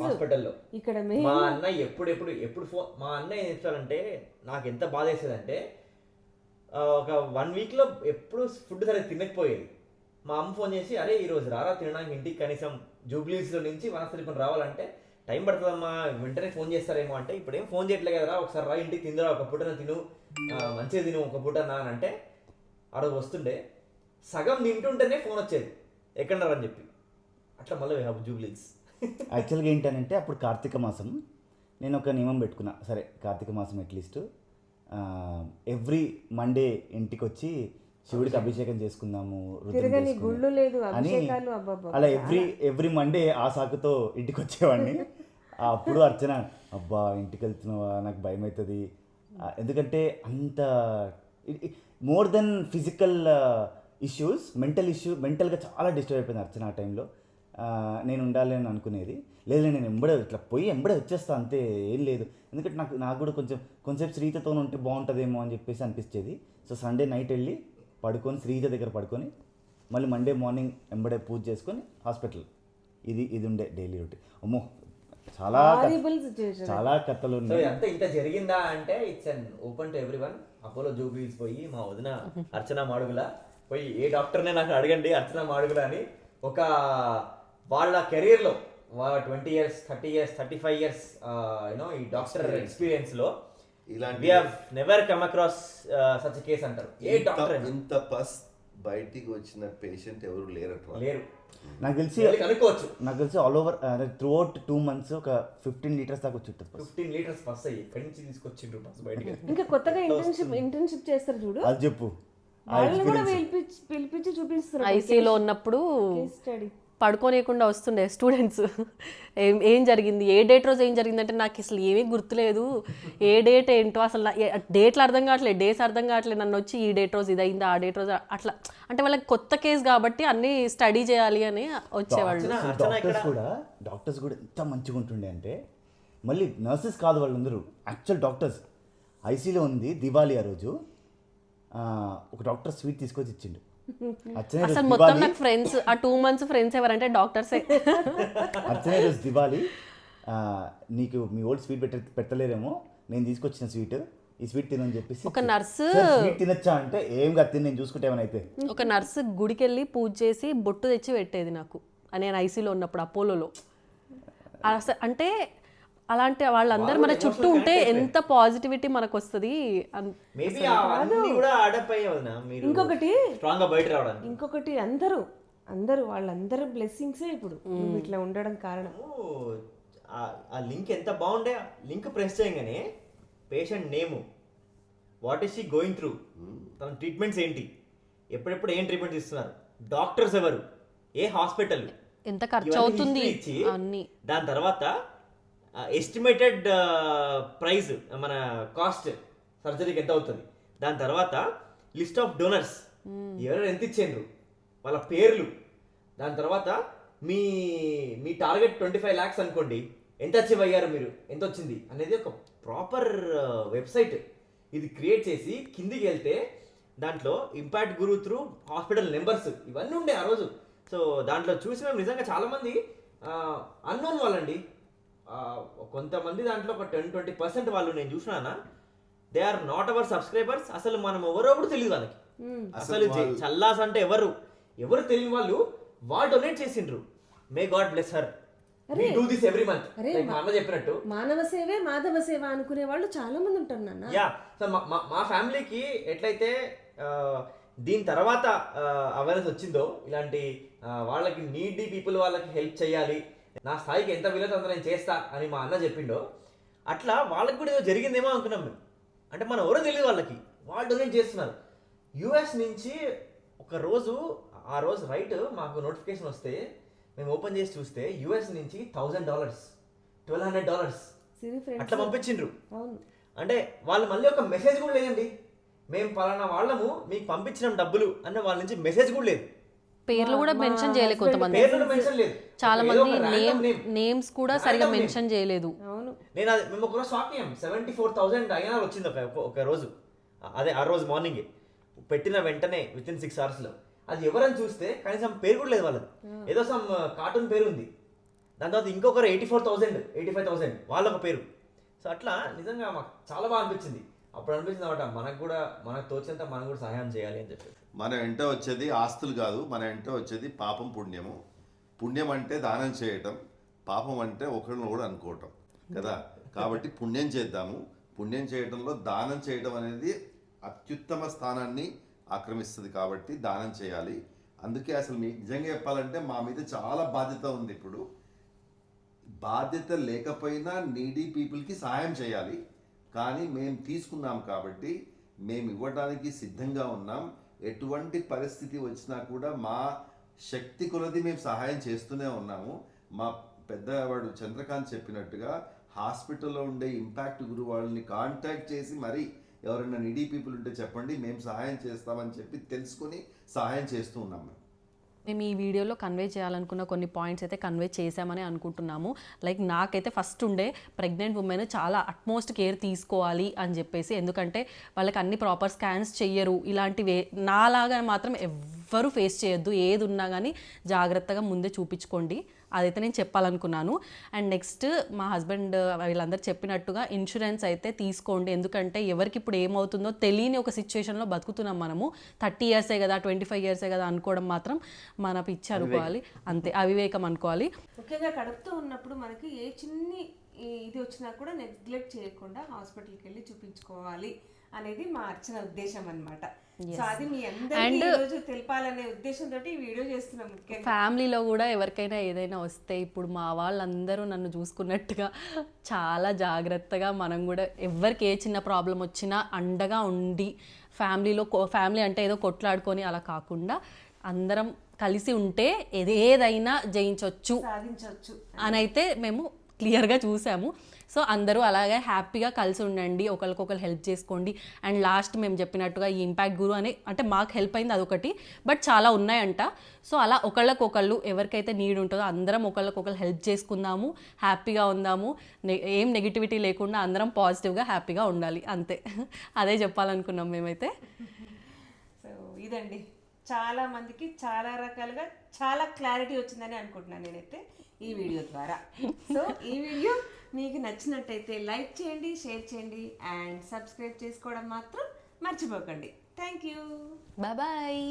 [SPEAKER 5] హాస్పిటల్లో ఇక్కడ మా అన్నయ్య ఎప్పుడు ఫోన్, మా అన్నయ్య ఏం చెప్తాడంటే నాకు ఎంత బాధ వేసేదంటే, ఒక 1 weekలో ఎప్పుడు ఫుడ్ సరిగ్గా తినకపోయేది. మా అమ్మ ఫోన్ చేసి, అరే ఈరోజు రారా తినడానికి ఇంటికి, కనీసం జూబ్లీస్లో నుంచి వనస్థలిపురం రావాలంటే టైం పడుతుందమ్మా, వెంటనే ఫోన్ చేస్తారేమో అంటే, ఇప్పుడు ఏం ఫోన్ చేయట్లేదు కదరా, ఒకసారి రా ఇంటికి తిందురా, ఒక పూటన తిను, మంచిగా తిను ఒక పూట నా అని అంటే, ఆ రోజు వస్తుండే సగం తింటుంటేనే ఫోన్ వచ్చేది ఎక్కడన్నారని చెప్పి, అట్లా మళ్ళీ జూబ్లీస్.
[SPEAKER 3] యాక్చువల్గా ఏంటంటే అప్పుడు కార్తీక మాసం, నేను ఒక నియమం పెట్టుకున్నా, సరే కార్తీక మాసం అట్లీస్ట్ ఎవ్రీ మండే ఇంటికి వచ్చి శివుడికి అభిషేకం చేసుకుందాము అని, అలా ఎవ్రీ మండే ఆ సాకుతో ఇంటికి వచ్చేవాడిని. అప్పుడు అర్చన, అబ్బా ఇంటికి వెళ్తున్నావా నాకు భయం అవుతుంది, ఎందుకంటే అంత మోర్ దెన్ ఫిజికల్ ఇష్యూస్ మెంటల్గా చాలా డిస్టర్బ్ అయిపోయింది అర్చన ఆ టైంలో. నేను ఉండాలి అని అనుకునేది. లేదు నేను ఎంబడే ఇట్లా పోయి ఎంబడే వచ్చేస్తా అంతే, ఏం లేదు. ఎందుకంటే నాకు కూడా కొంచెంసేపు శ్రీజతో ఉంటే బాగుంటుందేమో అని చెప్పేసి అనిపించేది. సో సండే నైట్ వెళ్ళి పడుకొని శ్రీజ దగ్గర పడుకొని మళ్ళీ మండే మార్నింగ్ ఎంబడే పూజ చేసుకొని హాస్పిటల్. ఇది ఉండే డైలీ రొటీన్. అమ్మో చాలా చాలా కథలు
[SPEAKER 5] సో
[SPEAKER 3] ఉన్నాయి.
[SPEAKER 5] అంతా ఇంత జరిగిందా అంటే it's an open to everyone. Apollo జూబ్లీస్ పోయి మా వదిన అర్చన మాడుగుల పోయి ఏ డాక్టర్నే నాకు అడగండి అర్చన మాడుగుల అని, ఒక వాళ్ళ కెరీర్లో 20 years 30 years 35 years యూనో ఈ డాక్టర్ ఎక్స్పీరియన్స్లో
[SPEAKER 4] ఇలాంటి
[SPEAKER 5] we have never come across such case అంటారు. ఏ డాక్టర్
[SPEAKER 4] ఇంత పస్ బయటికి వచ్చిన పేషెంట్ ఎవరు లేరట్రా.
[SPEAKER 5] లేరు.
[SPEAKER 3] నాకు తెలిసి
[SPEAKER 5] అనుకోవచ్చు
[SPEAKER 3] all over through out 2 months ఒక 15 liters దాకా వచ్చి
[SPEAKER 5] 15 liters బస్ అయ్యి ఎక్కడి నుంచి తీసుకొచ్చిండ్రు బస్ బయటికి.
[SPEAKER 1] ఇంకా కొత్తగా ఇంటర్న్షిప్ చేస్తారు చూడు,
[SPEAKER 3] అది చెప్పు.
[SPEAKER 1] వాళ్ళని కూడా పిలిపించి చూపిస్తారు.
[SPEAKER 2] ఐసీలో ఉన్నప్పుడు
[SPEAKER 1] స్టడీ
[SPEAKER 2] పడుకోనేకుండా వస్తుండే స్టూడెంట్స్, ఏం జరిగింది, ఏ డేట్ రోజు ఏం జరిగిందంటే నాకు అసలు ఏమీ గుర్తులేదు, ఏ డేట్ ఏంటో అసలు డేట్లు అర్థం కావట్లేదు, డేస్ అర్థం కావట్లేదు, నన్ను వచ్చి ఈ డేట్ రోజు ఇది అయింది, ఆ డేట్ రోజు అట్లా. అంటే వాళ్ళకి కొత్త కేసు కాబట్టి అన్నీ స్టడీ చేయాలి అని వచ్చేవాళ్ళు.
[SPEAKER 3] డాక్టర్స్ కూడా ఎంత మంచిగా ఉంటుండే అంటే, మళ్ళీ నర్సెస్ కాదు వాళ్ళందరూ యాక్చువల్ డాక్టర్స్. ఐసీలో ఉంది దివాళీ ఆ రోజు, ఒక డాక్టర్ స్వీట్ తీసుకొచ్చి ఇచ్చిండు.
[SPEAKER 2] అసలు మొత్తం నాకు ఫ్రెండ్స్ ఆ 2 months ఫ్రెండ్స్ ఎవరంటే డాక్టర్సే.
[SPEAKER 3] అర్చనే రోజు దివాళీ, నీకు మీ ఓల్డ్ స్వీట్ పెట్టలేరేమో, నేను తీసుకొచ్చిన స్వీట్, ఈ స్వీట్ తినని చెప్పేసి
[SPEAKER 2] ఒక నర్సు
[SPEAKER 3] స్వీట్ తినొచ్చా అంటే ఏం కాదు తిని నేను చూసుకుంటే ఏమైనా.
[SPEAKER 2] ఒక నర్సు గుడికి వెళ్ళి పూజ చేసి బొట్టు తెచ్చి పెట్టేది నాకు, నేను ఐసీలో ఉన్నప్పుడు అపోలోలో. అసలు అంటే అలాంటి వాళ్ళందరూ మన చుట్టూ ఉంటే ఎంత పాజిటివిటీ మనకు వస్తుంది.
[SPEAKER 1] ఇంకొకటి అందరూ వాళ్ళందరూ బ్లెస్సింగ్సే ఇప్పుడు ఇట్లా ఉండడం కారణం.
[SPEAKER 5] ఆ లింక్ ఎంత బాగుండే, లింక్ ప్రెస్ చేయగానే patient name, what is she going through, తన ట్రీట్మెంట్స్ ఏంటి, ఎప్పుడెప్పుడు ఏం ట్రీట్మెంట్ ఇస్తున్నారు, డాక్టర్స్ ఎవరు, ఏ హాస్పిటల్,
[SPEAKER 2] ఎంత ఖర్చు అవుతుంది అన్ని.
[SPEAKER 5] దాని తర్వాత ఎస్టిమేటెడ్ ప్రైస్, మన కాస్ట్ సర్జరీకి ఎంత అవుతుంది, దాని తర్వాత లిస్ట్ ఆఫ్ డోనర్స్, ఎవరెవరు ఎంత ఇచ్చిండ్రు, వాళ్ళ పేర్లు, దాని తర్వాత మీ టార్గెట్ 25 lakhs అనుకోండి, ఎంత అచీవ్ అయ్యారు మీరు, ఎంత వచ్చింది అనేది ఒక ప్రాపర్ వెబ్సైట్ ఇది క్రియేట్ చేసి కిందికి వెళ్తే దాంట్లో ఇంపాక్ట్ గురు త్రూ హాస్పిటల్ నెంబర్స్ ఇవన్నీ ఉండే ఆ రోజు. సో దాంట్లో చూసి మేము నిజంగా చాలామంది అన్నోన్ వాళ్ళండి, కొంతమంది దాంట్లో ఒక 10-20% వాళ్ళు నేను చూసినా they are not our subscribers. అసలు మనం ఎవరో కూడా తెలియదు వాళ్ళకి. అసలు చల్లాస్ అంటే ఎవరు తెలియని వాళ్ళు డొనేట్ చేసిండ్రు. May God bless her, we do this every month. మా అన్న చెప్పినట్టు
[SPEAKER 1] మానవ సేవే మాధవ సేవ అనుకునే వాళ్ళు చాలా మంది ఉంటారు నాన్న.
[SPEAKER 5] యా, సో మా ఫ్యామిలీకి ఎట్లయితే దీని తర్వాత అవేర్నెస్ వచ్చిందో, ఇలాంటి వాళ్ళకి నీడీ పీపుల్ వాళ్ళకి హెల్ప్ చేయాలి, నా స్థాయికి ఎంత వీలైతే అంత నేను చేస్తా అని మా అన్న చెప్పిండో, అట్లా వాళ్ళకి కూడా ఏదో జరిగిందేమో అనుకున్నాం మేము. అంటే మనం ఎవరో తెలియదు వాళ్ళకి, వాళ్ళు డొనేట్ చేస్తున్నారు. యూఎస్ నుంచి ఆ రోజు రైట్ మాకు నోటిఫికేషన్ వస్తే మేము ఓపెన్ చేసి చూస్తే యూఎస్ నుంచి $1,000 $1,200 అట్లా పంపించిండ్రు. అంటే వాళ్ళు మళ్ళీ ఒక మెసేజ్ కూడా లేదండి, మేము పలానా వాళ్ళము మీకు పంపించిన డబ్బులు అన్న వాళ్ళ నుంచి మెసేజ్ కూడా లేదు,
[SPEAKER 2] పేర్లు కూడా మెన్షన్ చేయలేదు. కొంతమంది చాలా మంది నేమ్స్ కూడా సరిగా మెన్షన్ చేయలేదు.
[SPEAKER 5] మేము ఒకరోజు షాక్ అయ్యాం, 74,000 INR వచ్చింది ఒక రోజు. అదే ఆ రోజు మార్నింగ్ పెట్టిన వెంటనే విత్ ఇన్ 6 hours అది ఎవరని చూస్తే కనీసం పేరు కూడా లేదు వాళ్ళది, ఏదో సమ్ కార్టూన్ పేరు ఉంది. దాని తర్వాత ఇంకొకరు 85,000 వాళ్ళొక పేరు. సో అట్లా నిజంగా మాకు చాలా బాగా అనిపించింది. అప్పుడు అనిపించింది అనమాట, మనకు తోచినంత మనం కూడా సహాయం చేయాలి అని చెప్పి.
[SPEAKER 4] మన వెంట వచ్చేది ఆస్తులు కాదు, మన వెంట వచ్చేది పాపం పుణ్యము. పుణ్యం అంటే దానం చేయటం, పాపం అంటే ఒకరిని కూడా అనుకోవటం కదా. కాబట్టి పుణ్యం చేద్దాము. పుణ్యం చేయటంలో దానం చేయడం అనేది అత్యుత్తమ స్థానాన్ని ఆక్రమిస్తుంది, కాబట్టి దానం చేయాలి. అందుకే అసలు మీకు నిజంగా చెప్పాలంటే మా మీద చాలా బాధ్యత ఉంది. ఇప్పుడు బాధ్యత లేకపోయినా నీడీ పీపుల్కి సహాయం చేయాలి, కానీ మేము తీసుకున్నాం కాబట్టి మేము ఇవ్వడానికి సిద్ధంగా ఉన్నాం. ఎటువంటి పరిస్థితి వచ్చినా కూడా మా శక్తి కొలది మేము సహాయం చేస్తూనే ఉన్నాము. మా పెద్దవాడు చంద్రకాంత్ చెప్పినట్టుగా హాస్పిటల్లో ఉండే ఇంపాక్ట్ గురు వాళ్ళని కాంటాక్ట్ చేసి మరి ఎవరైనా నీడీ పీపుల్ ఉంటే చెప్పండి, మేము సహాయం చేస్తామని చెప్పి తెలుసుకొని సహాయం చేస్తూ ఉన్నాం మేము.
[SPEAKER 2] మేము ఈ వీడియోలో కన్వే చేయాలనుకున్న కొన్ని పాయింట్స్ అయితే కన్వే చేసామని అనుకుంటున్నాము. లైక్ నాకైతే ఫస్ట్ ఉండే ప్రెగ్నెంట్ ఉమెన్ చాలా అట్మోస్ట్ కేర్ తీసుకోవాలి అని చెప్పేసి, ఎందుకంటే వాళ్ళకి అన్ని ప్రాపర్ స్కాన్స్ చెయ్యరు. ఇలాంటివి నాలాగా మాత్రం ఎవ్వరూ ఫేస్ చేయొద్దు. ఏది ఉన్నా కానీ జాగ్రత్తగా ముందే చూపించుకోండి. అదైతే నేను చెప్పాలనుకున్నాను. అండ్ నెక్స్ట్ మా హస్బెండ్ వీళ్ళందరూ చెప్పినట్టుగా ఇన్సూరెన్స్ అయితే తీసుకోండి. ఎందుకంటే ఎవరికి ఇప్పుడు ఏమవుతుందో తెలియని ఒక సిచ్యువేషన్లో బతుకుతున్నాం మనము. 30 years కదా, 25 years కదా అనుకోవడం మాత్రం మన పిచ్చి అనుకోవాలి, అంతే, అవివేకం అనుకోవాలి.
[SPEAKER 1] ముఖ్యంగా కడుపుతో ఉన్నప్పుడు మనకి ఏ చిన్ని ఇది వచ్చినా కూడా నెగ్లెక్ట్ చేయకుండా హాస్పిటల్కి వెళ్ళి చూపించుకోవాలి అనేది మా అర్చన ఉద్దేశం అన్నమాట. సో అది మీ అందరికీ ఈ రోజు తెలపాలనే ఉద్దేశంతో ఈ వీడియో చేస్తున్నాం. ముఖ్యంగా
[SPEAKER 2] ఫ్యామిలీలో కూడా ఎవరికైనా ఏదైనా వస్తే ఇప్పుడు మా వాళ్ళందరూ నన్ను చూసుకున్నట్టుగా చాలా జాగ్రత్తగా మనం కూడా ఎవరికి ఏ చిన్న ప్రాబ్లం వచ్చినా అండగా ఉండి, ఫ్యామిలీ అంటే ఏదో కొట్లాడుకొని అలా కాకుండా అందరం కలిసి ఉంటే ఏదైనా జయించవచ్చు,
[SPEAKER 1] సాధించవచ్చు
[SPEAKER 2] అని అయితే మేము క్లియర్గా చూసాము. సో అందరూ అలాగే హ్యాపీగా కలిసి ఉండండి, ఒకరికొకరు హెల్ప్ చేసుకోండి. అండ్ లాస్ట్ మేము చెప్పినట్టుగా ఈ ఇంపాక్ట్ గురు అని అంటే మాకు హెల్ప్ అయింది అదొకటి, బట్ చాలా ఉన్నాయంట. సో అలా ఒకళ్ళకొకళ్ళు ఎవరికైతే నీడ్ ఉంటుందో అందరం ఒకళ్ళకొకరు హెల్ప్ చేసుకుందాము, హ్యాపీగా ఉందాము, ఏం నెగిటివిటీ లేకుండా అందరం పాజిటివ్గా హ్యాపీగా ఉండాలి, అంతే. అదే చెప్పాలనుకున్నాం మేమైతే.
[SPEAKER 1] సో ఇదండి, చాలా మందికి చాలా రకాలుగా చాలా క్లారిటీ వచ్చిందని అనుకుంటున్నాను నేనైతే ఈ వీడియో ద్వారా. సో ఈ వీడియో మీకు నచ్చినట్టయితే లైక్ చేయండి, షేర్ చేయండి అండ్ సబ్స్క్రైబ్ చేసుకోవడం మాత్రం మర్చిపోకండి. Thank you,
[SPEAKER 2] bye.